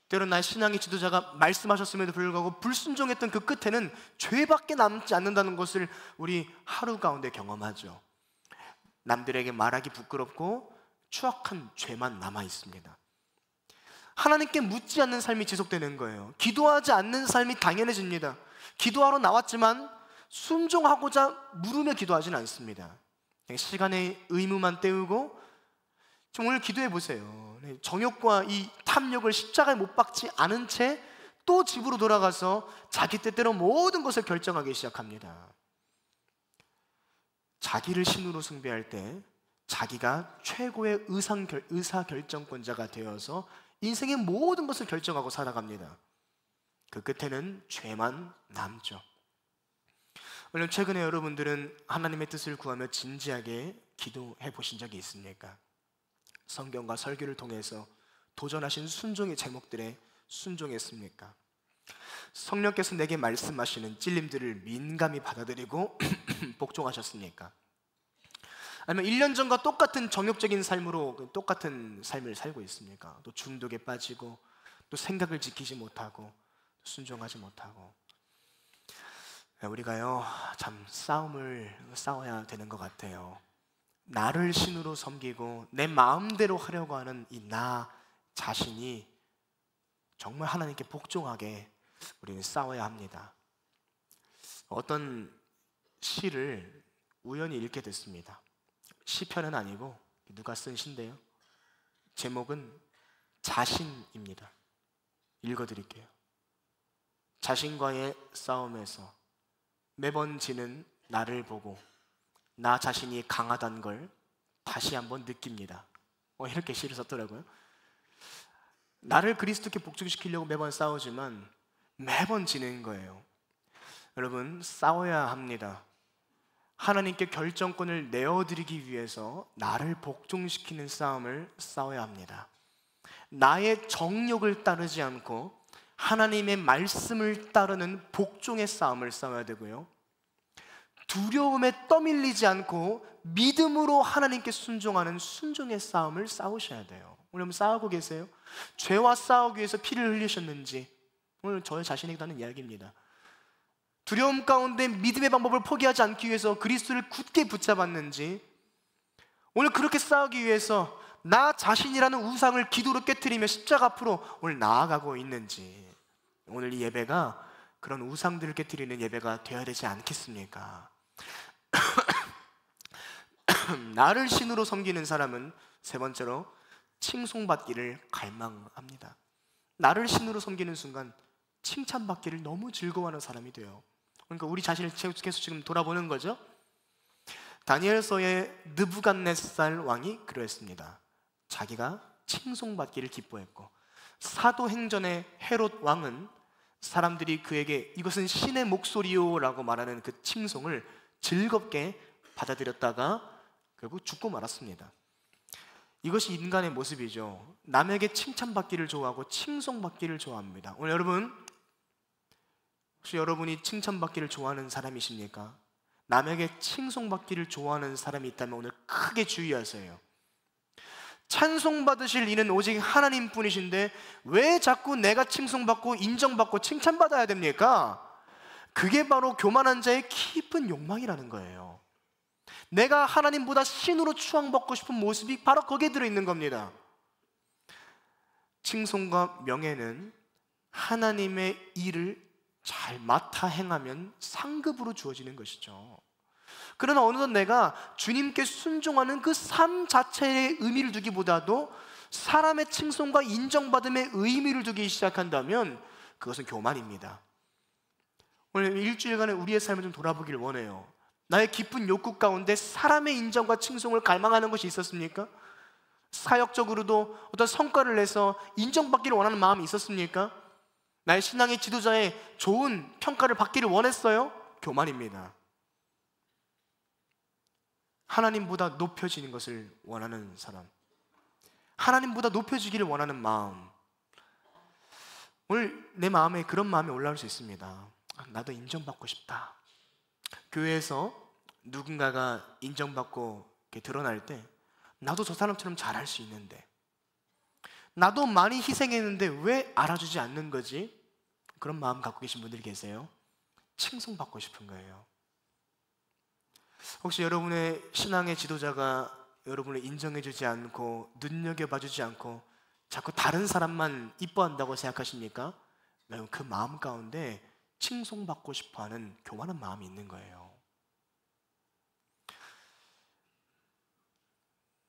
때론 나의 신앙의 지도자가 말씀하셨음에도 불구하고 불순종했던 그 끝에는 죄밖에 남지 않는다는 것을 우리 하루 가운데 경험하죠. 남들에게 말하기 부끄럽고 추악한 죄만 남아 있습니다. 하나님께 묻지 않는 삶이 지속되는 거예요. 기도하지 않는 삶이 당연해집니다. 기도하러 나왔지만 순종하고자 물으며 기도하지는 않습니다. 그냥 시간의 의무만 때우고, 좀 오늘 기도해 보세요. 정욕과 이 탐욕을 십자가에 못 박지 않은 채 또 집으로 돌아가서 자기 뜻대로 모든 것을 결정하기 시작합니다. 자기를 신으로 숭배할 때 자기가 최고의 의사결정권자가 되어서 인생의 모든 것을 결정하고 살아갑니다. 그 끝에는 죄만 남죠. 물론 최근에 여러분들은 하나님의 뜻을 구하며 진지하게 기도해 보신 적이 있습니까? 성경과 설교를 통해서 도전하신 순종의 제목들에 순종했습니까? 성령께서 내게 말씀하시는 찔림들을 민감히 받아들이고 복종하셨습니까? 아니면 1년 전과 똑같은 정욕적인 삶으로 똑같은 삶을 살고 있습니까? 또 중독에 빠지고, 또 생각을 지키지 못하고, 순종하지 못하고. 우리가요 참 싸움을 싸워야 되는 것 같아요. 나를 신으로 섬기고 내 마음대로 하려고 하는 이 나 자신이 정말 하나님께 복종하게 우리는 싸워야 합니다. 어떤 시를 우연히 읽게 됐습니다. 시편은 아니고 누가 쓴 시인데요, 제목은 자신입니다. 읽어드릴게요. 자신과의 싸움에서 매번 지는 나를 보고 나 자신이 강하다는 걸 다시 한번 느낍니다. 이렇게 시를 썼더라고요. 나를 그리스도께 복종시키려고 매번 싸우지만 매번 지는 거예요. 여러분, 싸워야 합니다. 하나님께 결정권을 내어드리기 위해서 나를 복종시키는 싸움을 싸워야 합니다. 나의 정욕을 따르지 않고 하나님의 말씀을 따르는 복종의 싸움을 싸워야 되고요, 두려움에 떠밀리지 않고 믿음으로 하나님께 순종하는 순종의 싸움을 싸우셔야 돼요. 오늘 싸우고 계세요? 죄와 싸우기 위해서 피를 흘리셨는지, 오늘 저의 자신에게 하는 이야기입니다. 두려움 가운데 믿음의 방법을 포기하지 않기 위해서 그리스도를 굳게 붙잡았는지, 오늘 그렇게 싸우기 위해서 나 자신이라는 우상을 기도로 깨트리며 십자가 앞으로 오늘 나아가고 있는지, 오늘 이 예배가 그런 우상들을 깨트리는 예배가 되어야 되지 않겠습니까? 나를 신으로 섬기는 사람은 세 번째로 칭송받기를 갈망합니다. 나를 신으로 섬기는 순간 칭찬받기를 너무 즐거워하는 사람이 돼요. 그러니까 우리 자신을 계속 지금 돌아보는 거죠. 다니엘서의 느부갓네살 왕이 그러했습니다. 자기가 칭송받기를 기뻐했고, 사도행전의 헤롯 왕은 사람들이 그에게 이것은 신의 목소리요 라고 말하는 그 칭송을 즐겁게 받아들였다가 결국 죽고 말았습니다. 이것이 인간의 모습이죠. 남에게 칭찬받기를 좋아하고 칭송받기를 좋아합니다. 오늘 여러분, 혹시 여러분이 칭찬받기를 좋아하는 사람이십니까? 남에게 칭송받기를 좋아하는 사람이 있다면 오늘 크게 주의하세요. 찬송받으실 이는 오직 하나님 뿐이신데 왜 자꾸 내가 칭송받고 인정받고 칭찬받아야 됩니까? 그게 바로 교만한 자의 깊은 욕망이라는 거예요. 내가 하나님보다 신으로 추앙받고 싶은 모습이 바로 거기에 들어있는 겁니다. 칭송과 명예는 하나님의 일을 잘 맡아 행하면 상급으로 주어지는 것이죠. 그러나 어느덧 내가 주님께 순종하는 그 삶 자체의 의미를 두기보다도 사람의 칭송과 인정받음의 의미를 두기 시작한다면 그것은 교만입니다. 오늘 일주일간의 우리의 삶을 좀 돌아보기를 원해요. 나의 깊은 욕구 가운데 사람의 인정과 칭송을 갈망하는 것이 있었습니까? 사역적으로도 어떤 성과를 내서 인정받기를 원하는 마음이 있었습니까? 나의 신앙의 지도자의 좋은 평가를 받기를 원했어요? 교만입니다. 하나님보다 높여지는 것을 원하는 사람, 하나님보다 높여지기를 원하는 마음, 오늘 내 마음에 그런 마음이 올라올 수 있습니다. 나도 인정받고 싶다. 교회에서 누군가가 인정받고 이렇게 드러날 때 나도 저 사람처럼 잘할 수 있는데, 나도 많이 희생했는데 왜 알아주지 않는 거지? 그런 마음 갖고 계신 분들이 계세요. 칭송받고 싶은 거예요. 혹시 여러분의 신앙의 지도자가 여러분을 인정해주지 않고 눈여겨봐주지 않고 자꾸 다른 사람만 이뻐한다고 생각하십니까? 여러분, 그 마음 가운데 칭송받고 싶어하는 교만한 마음이 있는 거예요.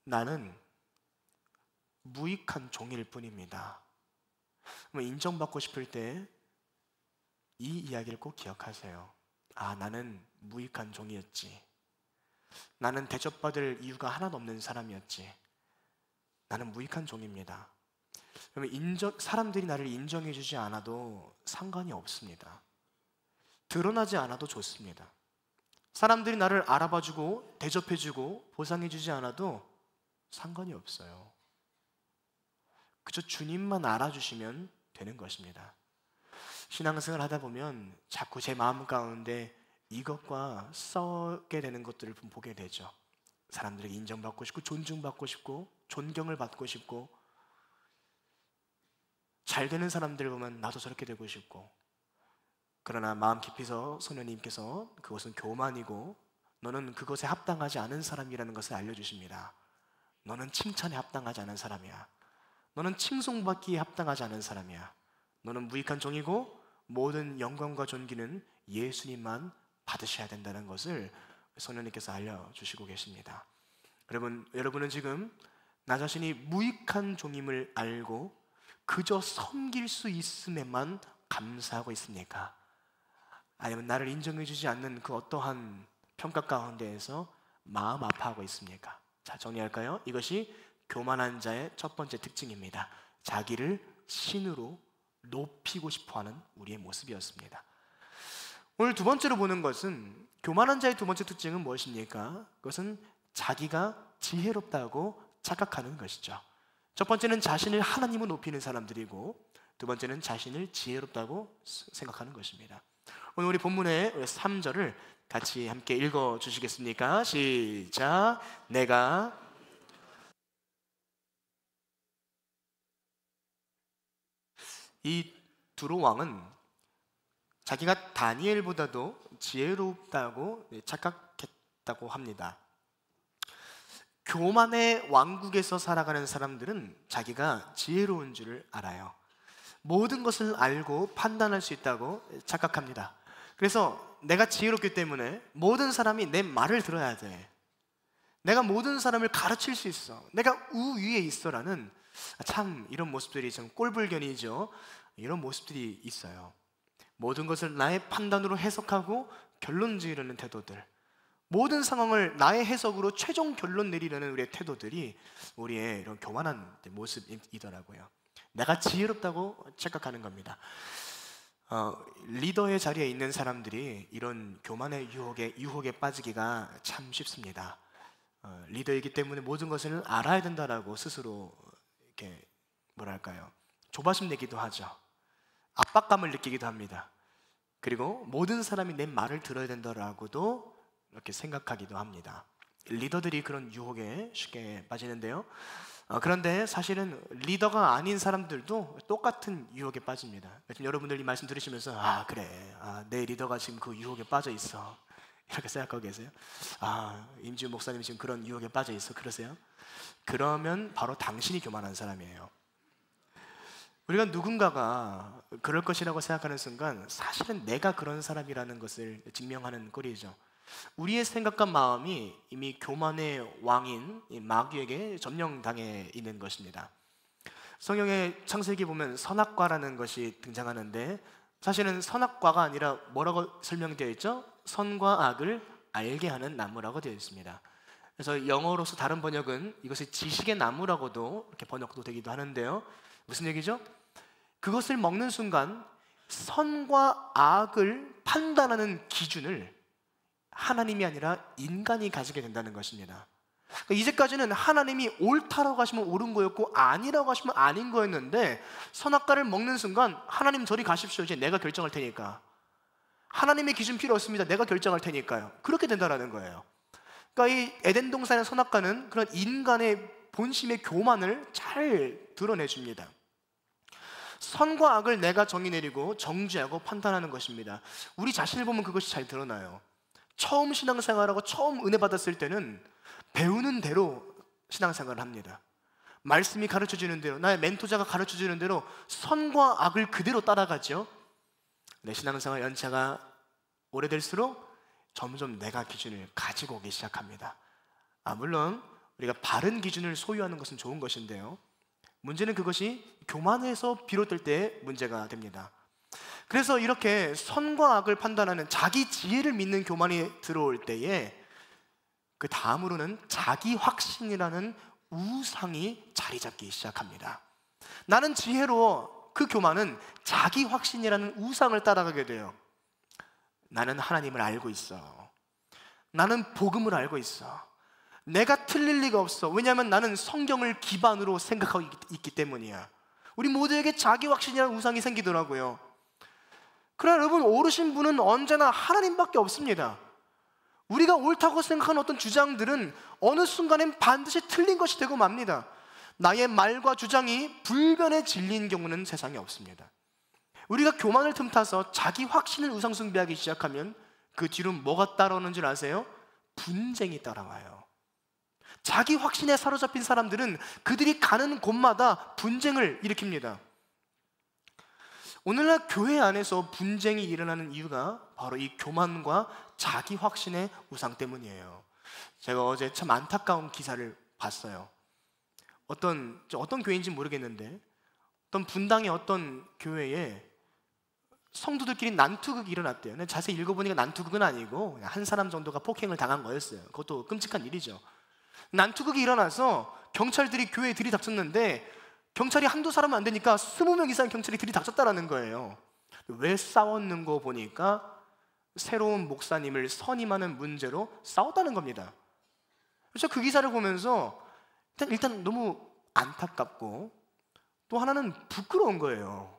나는 무익한 종일 뿐입니다. 인정받고 싶을 때 이 이야기를 꼭 기억하세요. 나는 무익한 종이었지. 나는 대접받을 이유가 하나도 없는 사람이었지. 나는 무익한 종입니다. 사람들이 나를 인정해주지 않아도 상관이 없습니다. 드러나지 않아도 좋습니다. 사람들이 나를 알아봐주고 대접해주고 보상해주지 않아도 상관이 없어요. 그저 주님만 알아주시면 되는 것입니다. 신앙생활 하다 보면 자꾸 제 마음 가운데 이것과 싸우게 되는 것들을 보게 되죠. 사람들에게 인정받고 싶고 존중받고 싶고 존경을 받고 싶고, 잘 되는 사람들 보면 나도 저렇게 되고 싶고, 그러나 마음 깊이서 성령님께서 그것은 교만이고 너는 그것에 합당하지 않은 사람이라는 것을 알려주십니다. 너는 칭찬에 합당하지 않은 사람이야. 너는 칭송받기에 합당하지 않은 사람이야. 너는 무익한 종이고 모든 영광과 존귀는 예수님만 받으셔야 된다는 것을 성령님께서 알려주시고 계십니다. 여러분은 지금 나 자신이 무익한 종임을 알고 그저 섬길 수 있음에만 감사하고 있습니까? 아니면 나를 인정해주지 않는 그 어떠한 평가 가운데에서 마음 아파하고 있습니까? 자, 정리할까요? 이것이 교만한 자의 첫 번째 특징입니다. 자기를 신으로 높이고 싶어하는 우리의 모습이었습니다. 오늘 두 번째로 보는 것은, 교만한 자의 두 번째 특징은 무엇입니까? 그것은 자기가 지혜롭다고 착각하는 것이죠. 첫 번째는 자신을 하나님으로 높이는 사람들이고, 두 번째는 자신을 지혜롭다고 생각하는 것입니다. 오늘 우리 본문의 3절을 같이 함께 읽어 주시겠습니까? 시작. 내가 이 두로 왕은 자기가 다니엘보다도 지혜롭다고 착각했다고 합니다. 교만의 왕국에서 살아가는 사람들은 자기가 지혜로운 줄을 알아요. 모든 것을 알고 판단할 수 있다고 착각합니다. 그래서 내가 지혜롭기 때문에 모든 사람이 내 말을 들어야 돼. 내가 모든 사람을 가르칠 수 있어. 내가 우위에 있어라는, 참 이런 모습들이 좀 꼴불견이죠. 이런 모습들이 있어요. 모든 것을 나의 판단으로 해석하고 결론 지으려는 태도들, 모든 상황을 나의 해석으로 최종 결론 내리려는 우리의 태도들이 우리의 이런 교만한 모습이더라고요. 내가 지혜롭다고 착각하는 겁니다. 리더의 자리에 있는 사람들이 이런 교만의 유혹에 빠지기가 참 쉽습니다. 리더이기 때문에 모든 것을 알아야 된다라고 스스로 이렇게 조바심 내기도 하죠. 압박감을 느끼기도 합니다. 그리고 모든 사람이 내 말을 들어야 된다라고도 이렇게 생각하기도 합니다. 리더들이 그런 유혹에 쉽게 빠지는데요. 그런데 사실은 리더가 아닌 사람들도 똑같은 유혹에 빠집니다. 여러분들이 말씀 들으시면서 내 리더가 지금 그 유혹에 빠져 있어, 이렇게 생각하고 계세요? 임지훈 목사님 지금 그런 유혹에 빠져 있어, 그러세요? 그러면 바로 당신이 교만한 사람이에요. 우리가 누군가가 그럴 것이라고 생각하는 순간 사실은 내가 그런 사람이라는 것을 증명하는 꼴이죠. 우리의 생각과 마음이 이미 교만의 왕인 마귀에게 점령당해 있는 것입니다. 성경의 창세기 보면 선악과라는 것이 등장하는데, 사실은 선악과가 아니라 뭐라고 설명되어 있죠? 선과 악을 알게 하는 나무라고 되어 있습니다. 그래서 영어로서 다른 번역은 이것이 지식의 나무라고도 이렇게 번역도 되기도 하는데요. 무슨 얘기죠? 그것을 먹는 순간 선과 악을 판단하는 기준을 하나님이 아니라 인간이 가지게 된다는 것입니다. 그러니까 이제까지는 하나님이 옳다라고 하시면 옳은 거였고 아니라고 하시면 아닌 거였는데, 선악과를 먹는 순간 하나님 저리 가십시오, 이제 내가 결정할 테니까, 하나님의 기준 필요 없습니다, 내가 결정할 테니까요, 그렇게 된다는 거예요. 그러니까 이 에덴 동산의 선악과는 그런 인간의 본심의 교만을 잘 드러내줍니다. 선과 악을 내가 정의 내리고 정죄하고 판단하는 것입니다. 우리 자신을 보면 그것이 잘 드러나요. 처음 신앙생활하고 처음 은혜 받았을 때는 배우는 대로 신앙생활을 합니다. 말씀이 가르쳐주는 대로, 나의 멘토자가 가르쳐주는 대로 선과 악을 그대로 따라가죠. 내 신앙생활 연차가 오래될수록 점점 내가 기준을 가지고 오기 시작합니다. 물론 우리가 바른 기준을 소유하는 것은 좋은 것인데요, 문제는 그것이 교만에서 비롯될 때 문제가 됩니다. 그래서 이렇게 선과 악을 판단하는 자기 지혜를 믿는 교만이 들어올 때에 그 다음으로는 자기 확신이라는 우상이 자리 잡기 시작합니다. 나는 지혜로워. 그 교만은 자기 확신이라는 우상을 따라가게 돼요. 나는 하나님을 알고 있어. 나는 복음을 알고 있어. 내가 틀릴 리가 없어. 왜냐하면 나는 성경을 기반으로 생각하고 있기 때문이야. 우리 모두에게 자기 확신이라는 우상이 생기더라고요. 그러나 여러분, 오르신 분은 언제나 하나님밖에 없습니다. 우리가 옳다고 생각하는 어떤 주장들은 어느 순간엔 반드시 틀린 것이 되고 맙니다. 나의 말과 주장이 불변의 진리인 경우는 세상에 없습니다. 우리가 교만을 틈타서 자기 확신을 우상숭배하기 시작하면 그 뒤로 뭐가 따라오는 줄 아세요? 분쟁이 따라와요. 자기 확신에 사로잡힌 사람들은 그들이 가는 곳마다 분쟁을 일으킵니다. 오늘날 교회 안에서 분쟁이 일어나는 이유가 바로 이 교만과 자기 확신의 우상 때문이에요. 제가 어제 참 안타까운 기사를 봤어요. 어떤 교회인지 모르겠는데 어떤 분당의 어떤 교회에 성도들끼리 난투극이 일어났대요. 근데 자세히 읽어보니까 난투극은 아니고 그냥 한 사람 정도가 폭행을 당한 거였어요. 그것도 끔찍한 일이죠. 난투극이 일어나서 경찰들이 교회에 들이닥쳤는데 경찰이 한두 사람은 안 되니까 20명 이상 경찰이 들이닥쳤다라는 거예요. 왜 싸웠는 거 보니까 새로운 목사님을 선임하는 문제로 싸웠다는 겁니다. 그래서 그 기사를 보면서 일단 너무 안타깝고 또 하나는 부끄러운 거예요.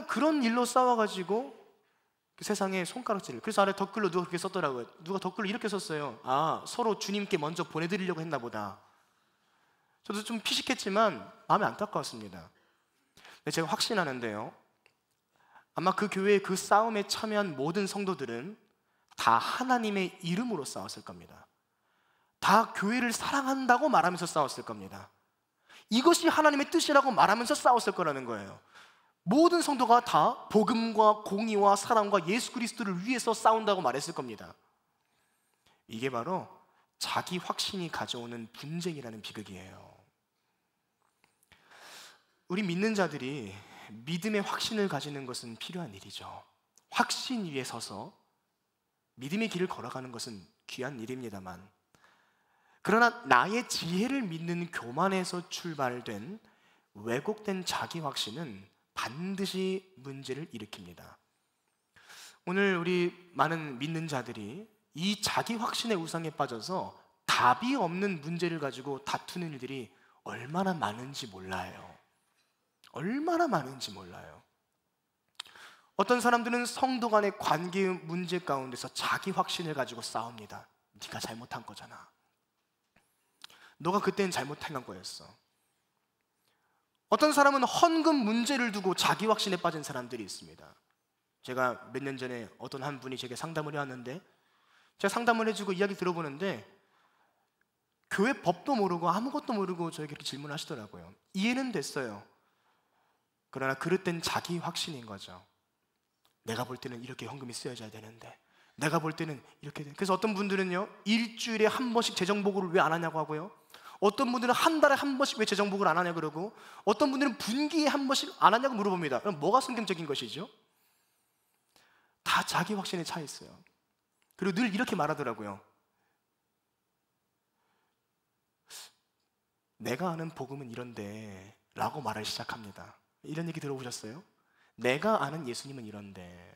그런 일로 싸워가지고 그 세상에 손가락질을. 그래서 아래 댓글로 누가 그렇게 썼더라고요. 누가 댓글로 이렇게 썼어요. 서로 주님께 먼저 보내드리려고 했나 보다. 저도 좀 피식했지만 마음이 안타까웠습니다. 근데 제가 확신하는데요, 아마 그 교회의 그 싸움에 참여한 모든 성도들은 다 하나님의 이름으로 싸웠을 겁니다. 다 교회를 사랑한다고 말하면서 싸웠을 겁니다. 이것이 하나님의 뜻이라고 말하면서 싸웠을 거라는 거예요. 모든 성도가 다 복음과 공의와 사랑과 예수 그리스도를 위해서 싸운다고 말했을 겁니다. 이게 바로 자기 확신이 가져오는 분쟁이라는 비극이에요. 우리 믿는 자들이 믿음의 확신을 가지는 것은 필요한 일이죠. 확신 위에 서서 믿음의 길을 걸어가는 것은 귀한 일입니다만, 그러나 나의 지혜를 믿는 교만에서 출발된 왜곡된 자기 확신은 반드시 문제를 일으킵니다. 오늘 우리 많은 믿는 자들이 이 자기 확신의 우상에 빠져서 답이 없는 문제를 가지고 다투는 일들이 얼마나 많은지 몰라요. 얼마나 많은지 몰라요. 어떤 사람들은 성도 간의 관계의 문제 가운데서 자기 확신을 가지고 싸웁니다. 네가 잘못한 거잖아. 너가 그때는 잘못한 거였어. 어떤 사람은 헌금 문제를 두고 자기 확신에 빠진 사람들이 있습니다. 제가 몇 년 전에 어떤 한 분이 제게 상담을 해왔는데, 제가 상담을 해주고 이야기 들어보는데 교회 법도 모르고 아무것도 모르고 저에게 이렇게 질문하시더라고요. 이해는 됐어요. 그러나 그릇된 자기 확신인 거죠. 내가 볼 때는 이렇게 헌금이 쓰여져야 되는데, 내가 볼 때는 이렇게 돼. 그래서 어떤 분들은요, 일주일에 한 번씩 재정보고를 왜 안 하냐고 하고요, 어떤 분들은 한 달에 한 번씩 왜 재정보고를 안 하냐 그러고, 어떤 분들은 분기에 한 번씩 안 하냐고 물어봅니다. 그럼 뭐가 성경적인 것이죠? 다 자기 확신에 차 있어요. 그리고 늘 이렇게 말하더라고요. 내가 아는 복음은 이런데 라고 말을 시작합니다. 이런 얘기 들어보셨어요? 내가 아는 예수님은 이런데.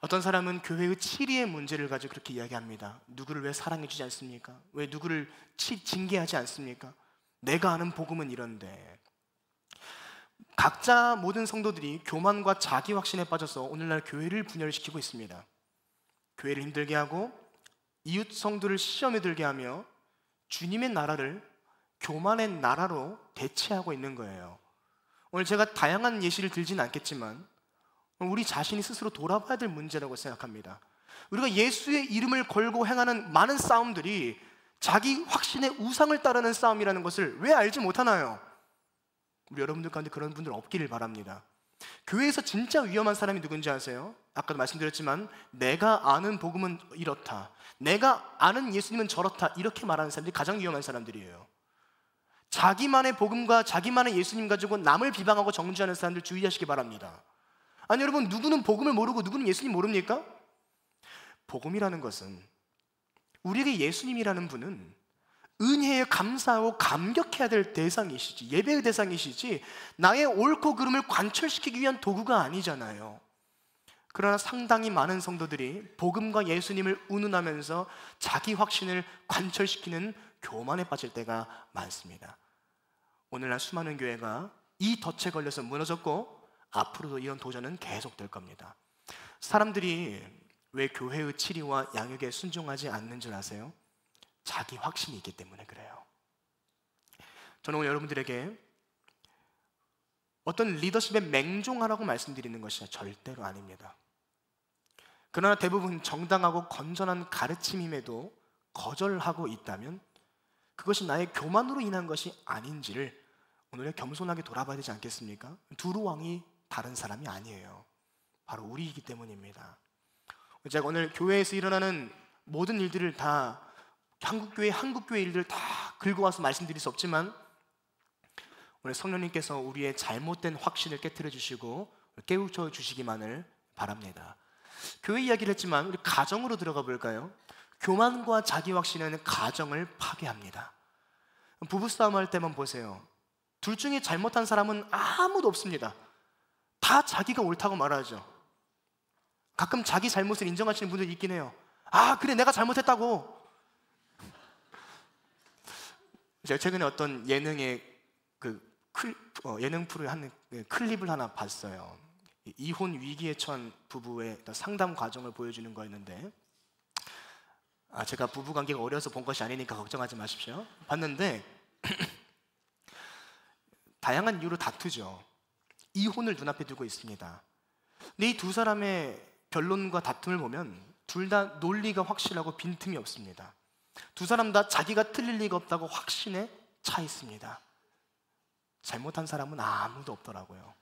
어떤 사람은 교회의 치리의 문제를 가지고 그렇게 이야기합니다. 누구를 왜 사랑해 주지 않습니까? 왜 누구를 징계하지 않습니까? 내가 아는 복음은 이런데. 각자 모든 성도들이 교만과 자기 확신에 빠져서 오늘날 교회를 분열시키고 있습니다. 교회를 힘들게 하고 이웃 성도를 시험에 들게 하며 주님의 나라를 교만의 나라로 대체하고 있는 거예요. 오늘 제가 다양한 예시를 들지는 않겠지만 우리 자신이 스스로 돌아봐야 될 문제라고 생각합니다. 우리가 예수의 이름을 걸고 행하는 많은 싸움들이 자기 확신의 우상을 따르는 싸움이라는 것을 왜 알지 못하나요? 우리 여러분들 가운데 그런 분들 없기를 바랍니다. 교회에서 진짜 위험한 사람이 누군지 아세요? 아까도 말씀드렸지만 내가 아는 복음은 이렇다, 내가 아는 예수님은 저렇다, 이렇게 말하는 사람들이 가장 위험한 사람들이에요. 자기만의 복음과 자기만의 예수님 가지고 남을 비방하고 정죄하는 사람들 주의하시기 바랍니다. 아니 여러분, 누구는 복음을 모르고 누구는 예수님 모릅니까? 복음이라는 것은, 우리에게 예수님이라는 분은 은혜에 감사하고 감격해야 될 대상이시지, 예배의 대상이시지 나의 옳고 그름을 관철시키기 위한 도구가 아니잖아요. 그러나 상당히 많은 성도들이 복음과 예수님을 운운하면서 자기 확신을 관철시키는 교만에 빠질 때가 많습니다. 오늘날 수많은 교회가 이 덫에 걸려서 무너졌고 앞으로도 이런 도전은 계속될 겁니다. 사람들이 왜 교회의 치리와 양육에 순종하지 않는 줄 아세요? 자기 확신이 있기 때문에 그래요. 저는 오늘 여러분들에게 어떤 리더십에 맹종하라고 말씀드리는 것이 절대로 아닙니다. 그러나 대부분 정당하고 건전한 가르침임에도 거절하고 있다면 그것이 나의 교만으로 인한 것이 아닌지를 오늘의 겸손하게 돌아봐야 되지 않겠습니까? 두루 왕이 다른 사람이 아니에요. 바로 우리이기 때문입니다. 제가 오늘 교회에서 일어나는 모든 일들을 다 한국교회 일들을 다 긁어와서 말씀드릴 수 없지만 오늘 성령님께서 우리의 잘못된 확신을 깨트려 주시고 깨우쳐 주시기만을 바랍니다. 교회 이야기를 했지만 우리 가정으로 들어가 볼까요? 교만과 자기 확신은 가정을 파괴합니다. 부부싸움 할 때만 보세요. 둘 중에 잘못한 사람은 아무도 없습니다. 다 자기가 옳다고 말하죠. 가끔 자기 잘못을 인정하시는 분들이 있긴 해요. 아, 그래, 내가 잘못했다고. 제가 최근에 어떤 예능의 예능 프로의 한 클립을 하나 봤어요. 이혼 위기에 처한 부부의 상담 과정을 보여주는 거였는데, 제가 부부 관계가 어려서 본 것이 아니니까 걱정하지 마십시오. 봤는데 다양한 이유로 다투죠. 이혼을 눈앞에 두고 있습니다. 근데 이 두 사람의 변론과 다툼을 보면 둘 다 논리가 확실하고 빈틈이 없습니다. 두 사람 다 자기가 틀릴 리가 없다고 확신에 차 있습니다. 잘못한 사람은 아무도 없더라고요.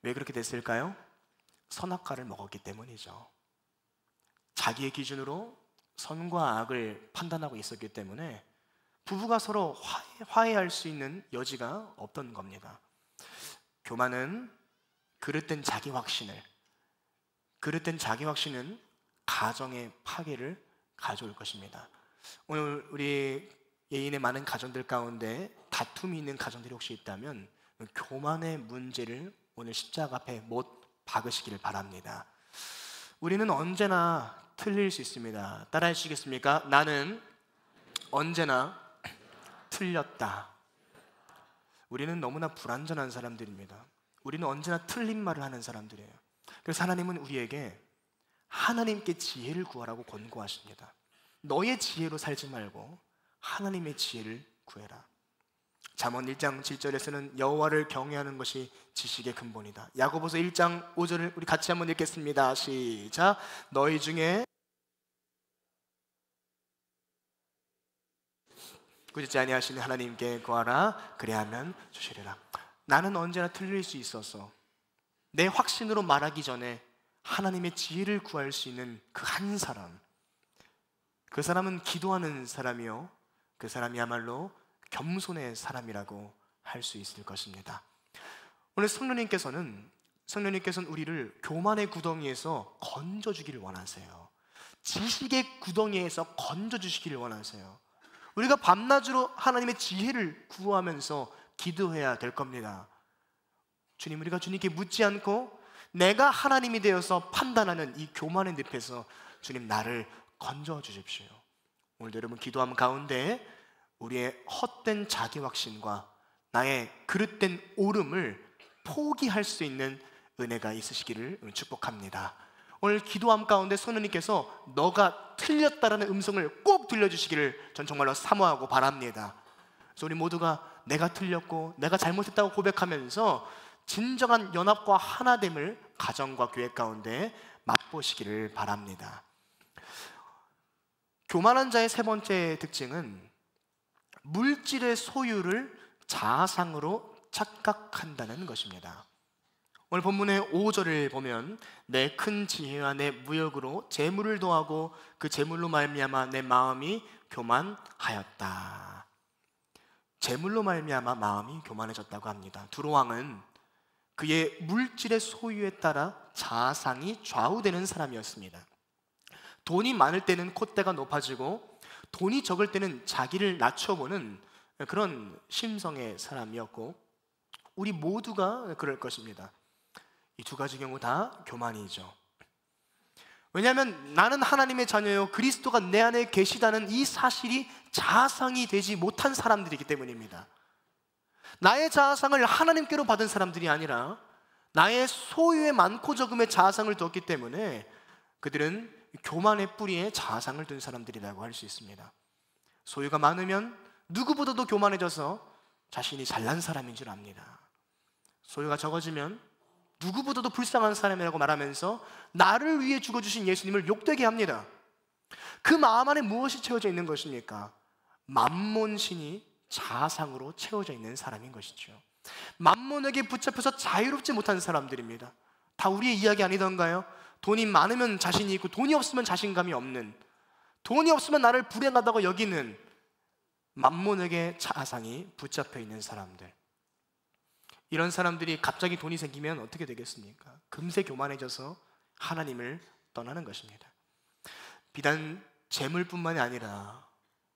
왜 그렇게 됐을까요? 선악과를 먹었기 때문이죠. 자기의 기준으로 선과 악을 판단하고 있었기 때문에 부부가 서로 화해할 수 있는 여지가 없던 겁니다. 교만은 그릇된 자기 확신은 가정의 파괴를 가져올 것입니다. 오늘 우리 예인의 많은 가정들 가운데 다툼이 있는 가정들이 혹시 있다면 교만의 문제를 오늘 십자가 앞에 못 박으시기를 바랍니다. 우리는 언제나 틀릴 수 있습니다. 따라해 주시겠습니까? 나는 언제나 틀렸다. 우리는 너무나 불완전한 사람들입니다. 우리는 언제나 틀린 말을 하는 사람들이에요. 그래서 하나님은 우리에게 하나님께 지혜를 구하라고 권고하십니다. 너의 지혜로 살지 말고 하나님의 지혜를 구해라. 잠언 1장 7절에서는 여호와를 경외하는 것이 지식의 근본이다. 야고보서 1장 5절을 우리 같이 한번 읽겠습니다. 시작. 너희 중에 꾸짖지 아니하시는 하나님께 구하라. 그래야면 주시리라. 나는 언제나 틀릴 수 있어서 내 확신으로 말하기 전에 하나님의 지혜를 구할 수 있는 그 한 사람, 그 사람은 기도하는 사람이요, 그 사람이야말로 겸손의 사람이라고 할 수 있을 것입니다. 오늘 성령님께서는 우리를 교만의 구덩이에서 건져주기를 원하세요. 지식의 구덩이에서 건져주시기를 원하세요. 우리가 밤낮으로 하나님의 지혜를 구하면서 기도해야 될 겁니다. 주님, 우리가 주님께 묻지 않고 내가 하나님이 되어서 판단하는 이 교만의 늪에서 주님 나를 건져 주십시오. 오늘 여러분 기도하는 가운데 우리의 헛된 자기 확신과 나의 그릇된 옳음을 포기할 수 있는 은혜가 있으시기를 축복합니다. 오늘 기도함 가운데 성령님께서 너가 틀렸다라는 음성을 꼭 들려주시기를 전 정말로 사모하고 바랍니다. 그래서 우리 모두가 내가 틀렸고 내가 잘못했다고 고백하면서 진정한 연합과 하나됨을 가정과 교회 가운데 맛보시기를 바랍니다. 교만한 자의 세 번째 특징은 물질의 소유를 자아상으로 착각한다는 것입니다. 오늘 본문의 5절을 보면 내 큰 지혜와 내 무역으로 재물을 더하고 그 재물로 말미암아 내 마음이 교만하였다. 재물로 말미암아 마음이 교만해졌다고 합니다. 두로왕은 그의 물질의 소유에 따라 자아상이 좌우되는 사람이었습니다. 돈이 많을 때는 콧대가 높아지고 돈이 적을 때는 자기를 낮춰보는 그런 심성의 사람이었고 우리 모두가 그럴 것입니다. 이 두 가지 경우 다 교만이죠. 왜냐하면 나는 하나님의 자녀요 그리스도가 내 안에 계시다는 이 사실이 자아상이 되지 못한 사람들이기 때문입니다. 나의 자아상을 하나님께로 받은 사람들이 아니라 나의 소유의 많고 적음의 자아상을 두었기 때문에 그들은 교만의 뿌리에 자아상을 둔 사람들이라고 할 수 있습니다. 소유가 많으면 누구보다도 교만해져서 자신이 잘난 사람인 줄 압니다. 소유가 적어지면 누구보다도 불쌍한 사람이라고 말하면서 나를 위해 죽어주신 예수님을 욕되게 합니다. 그 마음 안에 무엇이 채워져 있는 것입니까? 맘몬신이 자상으로 채워져 있는 사람인 것이죠. 맘몬에게 붙잡혀서 자유롭지 못한 사람들입니다. 다 우리의 이야기 아니던가요? 돈이 많으면 자신이 있고 돈이 없으면 자신감이 없는, 돈이 없으면 나를 불행하다고 여기는 맘몬에게 자상이 붙잡혀 있는 사람들. 이런 사람들이 갑자기 돈이 생기면 어떻게 되겠습니까? 금세 교만해져서 하나님을 떠나는 것입니다. 비단 재물뿐만이 아니라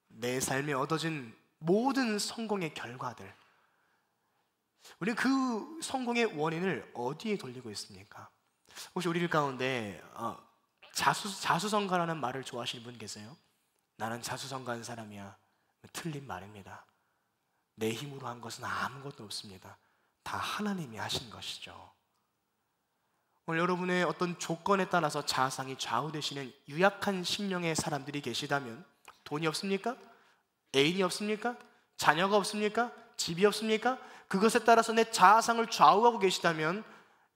내 삶에 얻어진 모든 성공의 결과들, 우리는 그 성공의 원인을 어디에 돌리고 있습니까? 혹시 우리 가운데 자수성가라는 말을 좋아하시는 분 계세요? 나는 자수성가한 사람이야. 틀린 말입니다. 내 힘으로 한 것은 아무것도 없습니다. 다 하나님이 하신 것이죠. 오늘 여러분의 어떤 조건에 따라서 자상이 좌우되시는 유약한 심령의 사람들이 계시다면, 돈이 없습니까? 애인이 없습니까? 자녀가 없습니까? 집이 없습니까? 그것에 따라서 내 자아상을 좌우하고 계시다면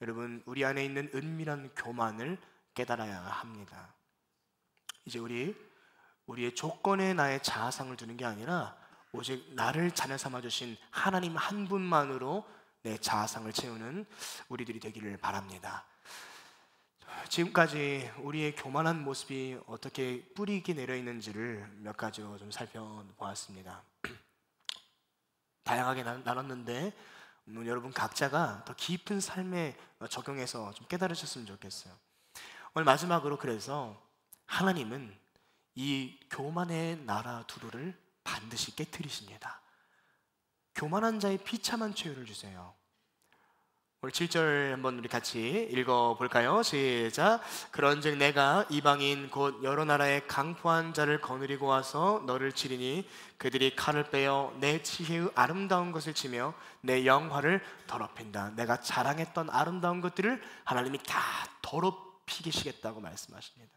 여러분, 우리 안에 있는 은밀한 교만을 깨달아야 합니다. 이제 우리의 조건에 나의 자아상을 두는 게 아니라 오직 나를 자녀 삼아주신 하나님 한 분만으로 내 자아상을 채우는 우리들이 되기를 바랍니다. 지금까지 우리의 교만한 모습이 어떻게 뿌리 있게 내려있는지를 몇 가지로 좀 살펴보았습니다. 다양하게 나눴는데 여러분 각자가 더 깊은 삶에 적용해서 좀 깨달으셨으면 좋겠어요. 오늘 마지막으로 그래서 하나님은 이 교만의 나라 두루를 반드시 깨트리십니다. 교만한 자의 비참한 최후를 주세요. 오늘 7절 한번 우리 같이 읽어볼까요? 시작. 그런즉 내가 이방인 곧 여러 나라의 강포한 자를 거느리고 와서 너를 치리니 그들이 칼을 빼어 내 지혜의 아름다운 것을 치며 내 영화를 더럽힌다. 내가 자랑했던 아름다운 것들을 하나님이 다 더럽히시겠다고 말씀하십니다.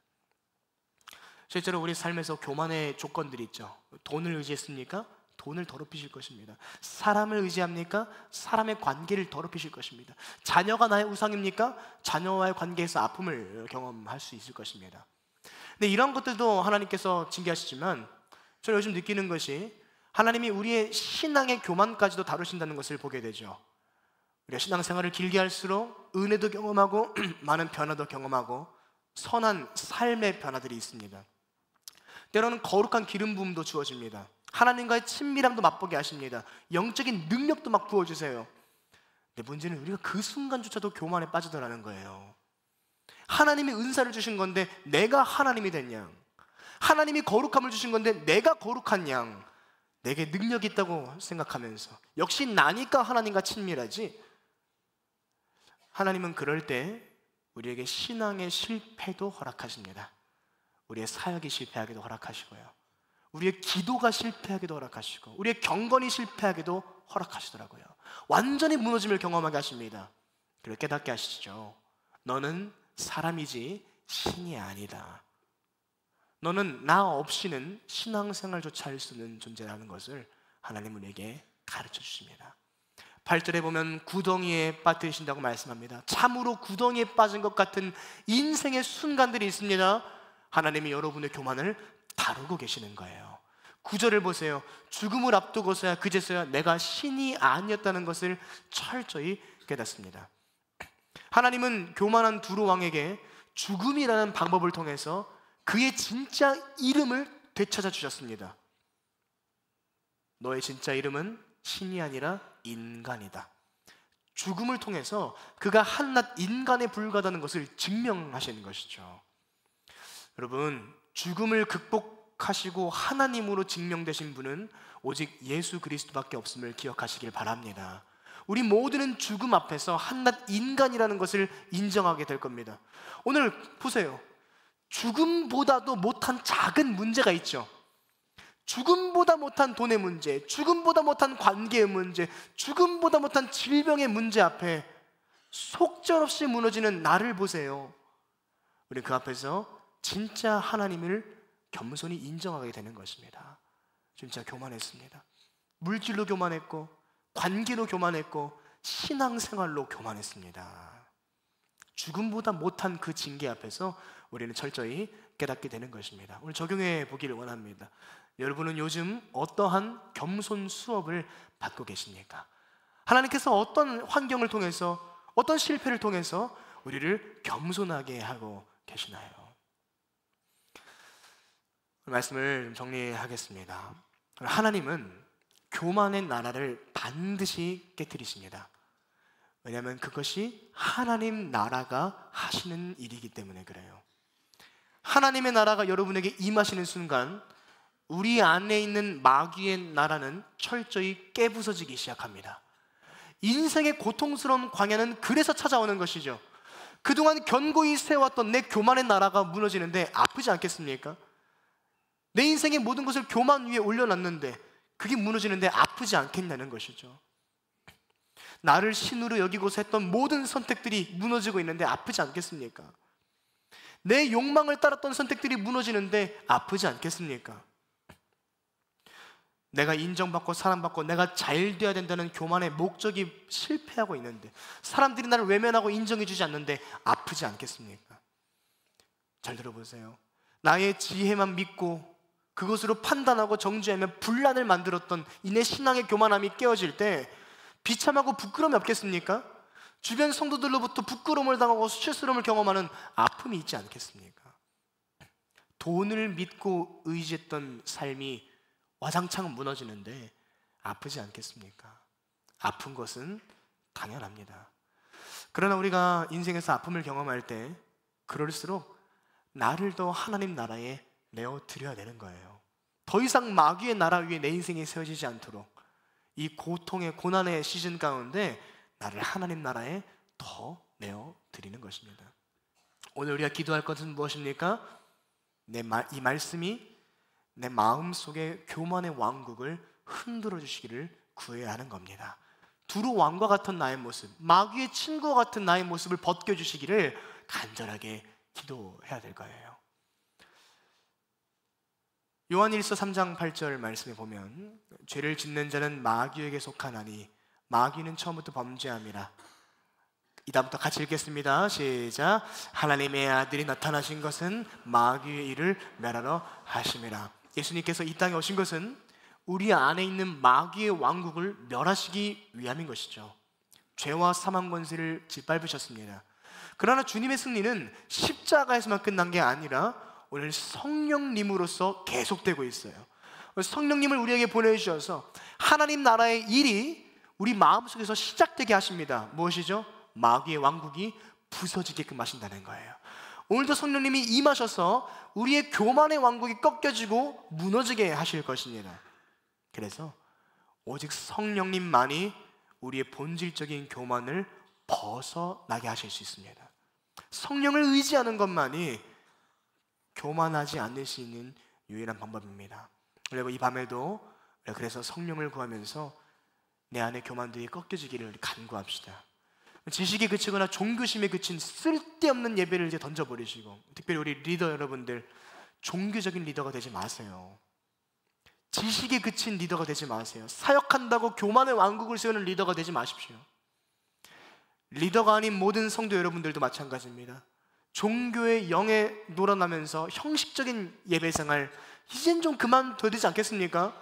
실제로 우리 삶에서 교만의 조건들이 있죠. 돈을 의지했습니까? 돈을 더럽히실 것입니다. 사람을 의지합니까? 사람의 관계를 더럽히실 것입니다. 자녀가 나의 우상입니까? 자녀와의 관계에서 아픔을 경험할 수 있을 것입니다. 근데 이런 것들도 하나님께서 징계하시지만 저는 요즘 느끼는 것이 하나님이 우리의 신앙의 교만까지도 다루신다는 것을 보게 되죠. 우리가 신앙생활을 길게 할수록 은혜도 경험하고 많은 변화도 경험하고 선한 삶의 변화들이 있습니다. 때로는 거룩한 기름 부음도 주어집니다. 하나님과의 친밀함도 맛보게 하십니다. 영적인 능력도 막 부어주세요. 근데 문제는 우리가 그 순간조차도 교만에 빠지더라는 거예요. 하나님이 은사를 주신 건데 내가 하나님이 된 양, 하나님이 거룩함을 주신 건데 내가 거룩한 양, 내게 능력이 있다고 생각하면서 역시 나니까 하나님과 친밀하지. 하나님은 그럴 때 우리에게 신앙의 실패도 허락하십니다. 우리의 사역이 실패하기도 허락하시고요, 우리의 기도가 실패하기도 허락하시고 우리의 경건이 실패하기도 허락하시더라고요. 완전히 무너짐을 경험하게 하십니다. 그걸 깨닫게 하시죠. 너는 사람이지 신이 아니다. 너는 나 없이는 신앙생활조차 할 수 없는 존재라는 것을 하나님은 우리에게 가르쳐 주십니다. 8절에 보면 구덩이에 빠뜨리신다고 말씀합니다. 참으로 구덩이에 빠진 것 같은 인생의 순간들이 있습니다. 하나님이 여러분의 교만을 다루고 계시는 거예요. 9절을 보세요. 죽음을 앞두고서야 그제서야 내가 신이 아니었다는 것을 철저히 깨닫습니다. 하나님은 교만한 두루 왕에게 죽음이라는 방법을 통해서 그의 진짜 이름을 되찾아 주셨습니다. 너의 진짜 이름은 신이 아니라 인간이다. 죽음을 통해서 그가 한낱 인간에 불과하다는 것을 증명하시는 것이죠. 여러분, 죽음을 극복하시고 하나님으로 증명되신 분은 오직 예수 그리스도밖에 없음을 기억하시길 바랍니다. 우리 모두는 죽음 앞에서 한낱 인간이라는 것을 인정하게 될 겁니다. 오늘 보세요. 죽음보다도 못한 작은 문제가 있죠. 죽음보다 못한 돈의 문제, 죽음보다 못한 관계의 문제, 죽음보다 못한 질병의 문제 앞에 속절없이 무너지는 나를 보세요. 우리 그 앞에서 진짜 하나님을 겸손히 인정하게 되는 것입니다. 진짜 교만했습니다. 물질로 교만했고, 관계로 교만했고, 신앙생활로 교만했습니다. 죽음보다 못한 그 징계 앞에서 우리는 철저히 깨닫게 되는 것입니다. 오늘 적용해 보기를 원합니다. 여러분은 요즘 어떠한 겸손 수업을 받고 계십니까? 하나님께서 어떤 환경을 통해서, 어떤 실패를 통해서 우리를 겸손하게 하고 계시나요? 말씀을 좀 정리하겠습니다. 하나님은 교만의 나라를 반드시 깨뜨리십니다. 왜냐하면 그것이 하나님 나라가 하시는 일이기 때문에 그래요. 하나님의 나라가 여러분에게 임하시는 순간 우리 안에 있는 마귀의 나라는 철저히 깨부서지기 시작합니다. 인생의 고통스러운 광야는 그래서 찾아오는 것이죠. 그동안 견고히 세웠던 내 교만의 나라가 무너지는데 아프지 않겠습니까? 내 인생의 모든 것을 교만 위에 올려놨는데 그게 무너지는데 아프지 않겠냐는 것이죠. 나를 신으로 여기고서 했던 모든 선택들이 무너지고 있는데 아프지 않겠습니까? 내 욕망을 따랐던 선택들이 무너지는데 아프지 않겠습니까? 내가 인정받고 사랑받고 내가 잘 돼야 된다는 교만의 목적이 실패하고 있는데, 사람들이 나를 외면하고 인정해주지 않는데 아프지 않겠습니까? 잘 들어보세요. 나의 지혜만 믿고 그것으로 판단하고 정죄하며 분란을 만들었던 이 내 신앙의 교만함이 깨어질 때 비참하고 부끄러움이 없겠습니까? 주변 성도들로부터 부끄러움을 당하고 수치스러움을 경험하는 아픔이 있지 않겠습니까? 돈을 믿고 의지했던 삶이 와장창 무너지는데 아프지 않겠습니까? 아픈 것은 당연합니다. 그러나 우리가 인생에서 아픔을 경험할 때 그럴수록 나를 더 하나님 나라에 내어드려야 되는 거예요. 더 이상 마귀의 나라 위에 내 인생이 세워지지 않도록 이 고통의 고난의 시즌 가운데 나를 하나님 나라에 더 내어드리는 것입니다. 오늘 우리가 기도할 것은 무엇입니까? 이 말씀이 내 마음속에 교만의 왕국을 흔들어 주시기를 구해야 하는 겁니다. 두루 왕과 같은 나의 모습, 마귀의 친구와 같은 나의 모습을 벗겨주시기를 간절하게 기도해야 될 거예요. 요한일서 3장 8절 말씀에 보면 죄를 짓는 자는 마귀에게 속하나니 마귀는 처음부터 범죄함이라. 이다음부터 같이 읽겠습니다. 시작. 하나님의 아들이 나타나신 것은 마귀의 일을 멸하러 하심이라. 예수님께서 이 땅에 오신 것은 우리 안에 있는 마귀의 왕국을 멸하시기 위함인 것이죠. 죄와 사망 권세를 짓밟으셨습니다. 그러나 주님의 승리는 십자가에서만 끝난 게 아니라 오늘 성령님으로서 계속되고 있어요. 성령님을 우리에게 보내주셔서 하나님 나라의 일이 우리 마음속에서 시작되게 하십니다. 무엇이죠? 마귀의 왕국이 부서지게끔 하신다는 거예요. 오늘도 성령님이 임하셔서 우리의 교만의 왕국이 꺾여지고 무너지게 하실 것입니다. 그래서 오직 성령님만이 우리의 본질적인 교만을 벗어나게 하실 수 있습니다. 성령을 의지하는 것만이 교만하지 않을 수 있는 유일한 방법입니다. 그리고 이 밤에도 그래서 성령을 구하면서 내 안의 교만들이 꺾여지기를 간구합시다. 지식에 그치거나 종교심에 그친 쓸데없는 예배를 이제 던져버리시고, 특별히 우리 리더 여러분들 종교적인 리더가 되지 마세요. 지식에 그친 리더가 되지 마세요. 사역한다고 교만의 왕국을 세우는 리더가 되지 마십시오. 리더가 아닌 모든 성도 여러분들도 마찬가지입니다. 종교의 영에 놀아나면서 형식적인 예배생활 이젠 좀 그만둬야 되지 않겠습니까?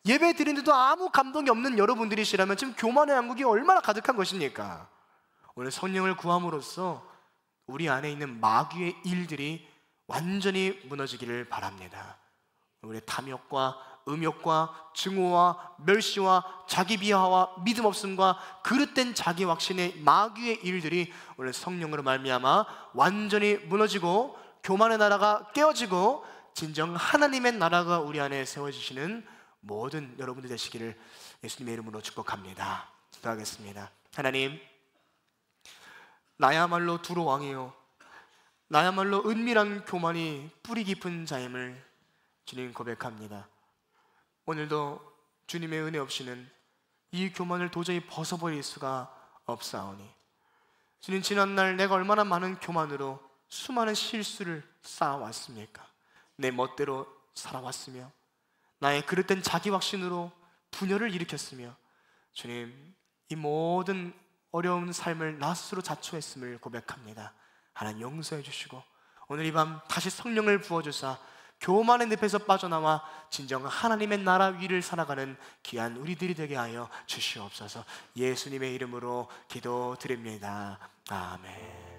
예배 드리는데도 아무 감동이 없는 여러분들이시라면 지금 교만의 왕국이 얼마나 가득한 것입니까? 오늘 성령을 구함으로써 우리 안에 있는 마귀의 일들이 완전히 무너지기를 바랍니다. 우리의 탐욕과 음욕과 증오와 멸시와 자기 비하와 믿음 없음과 그릇된 자기 확신의 마귀의 일들이 오늘 성령으로 말미암아 완전히 무너지고 교만의 나라가 깨어지고 진정 하나님의 나라가 우리 안에 세워지시는 모든 여러분들 되시기를 예수님의 이름으로 축복합니다. 기도하겠습니다. 하나님, 나야말로 두로 왕이요 나야말로 은밀한 교만이 뿌리 깊은 자임을 주님 고백합니다. 오늘도 주님의 은혜 없이는 이 교만을 도저히 벗어버릴 수가 없사오니 주님, 지난날 내가 얼마나 많은 교만으로 수많은 실수를 쌓아왔습니까? 내 멋대로 살아왔으며 나의 그릇된 자기 확신으로 분열을 일으켰으며 주님, 이 모든 어려운 삶을 나 스스로 자초했음을 고백합니다. 하나님 용서해 주시고 오늘 이 밤 다시 성령을 부어주사 교만의 늪에서 빠져나와 진정한 하나님의 나라 위를 살아가는 귀한 우리들이 되게 하여 주시옵소서. 예수님의 이름으로 기도드립니다. 아멘.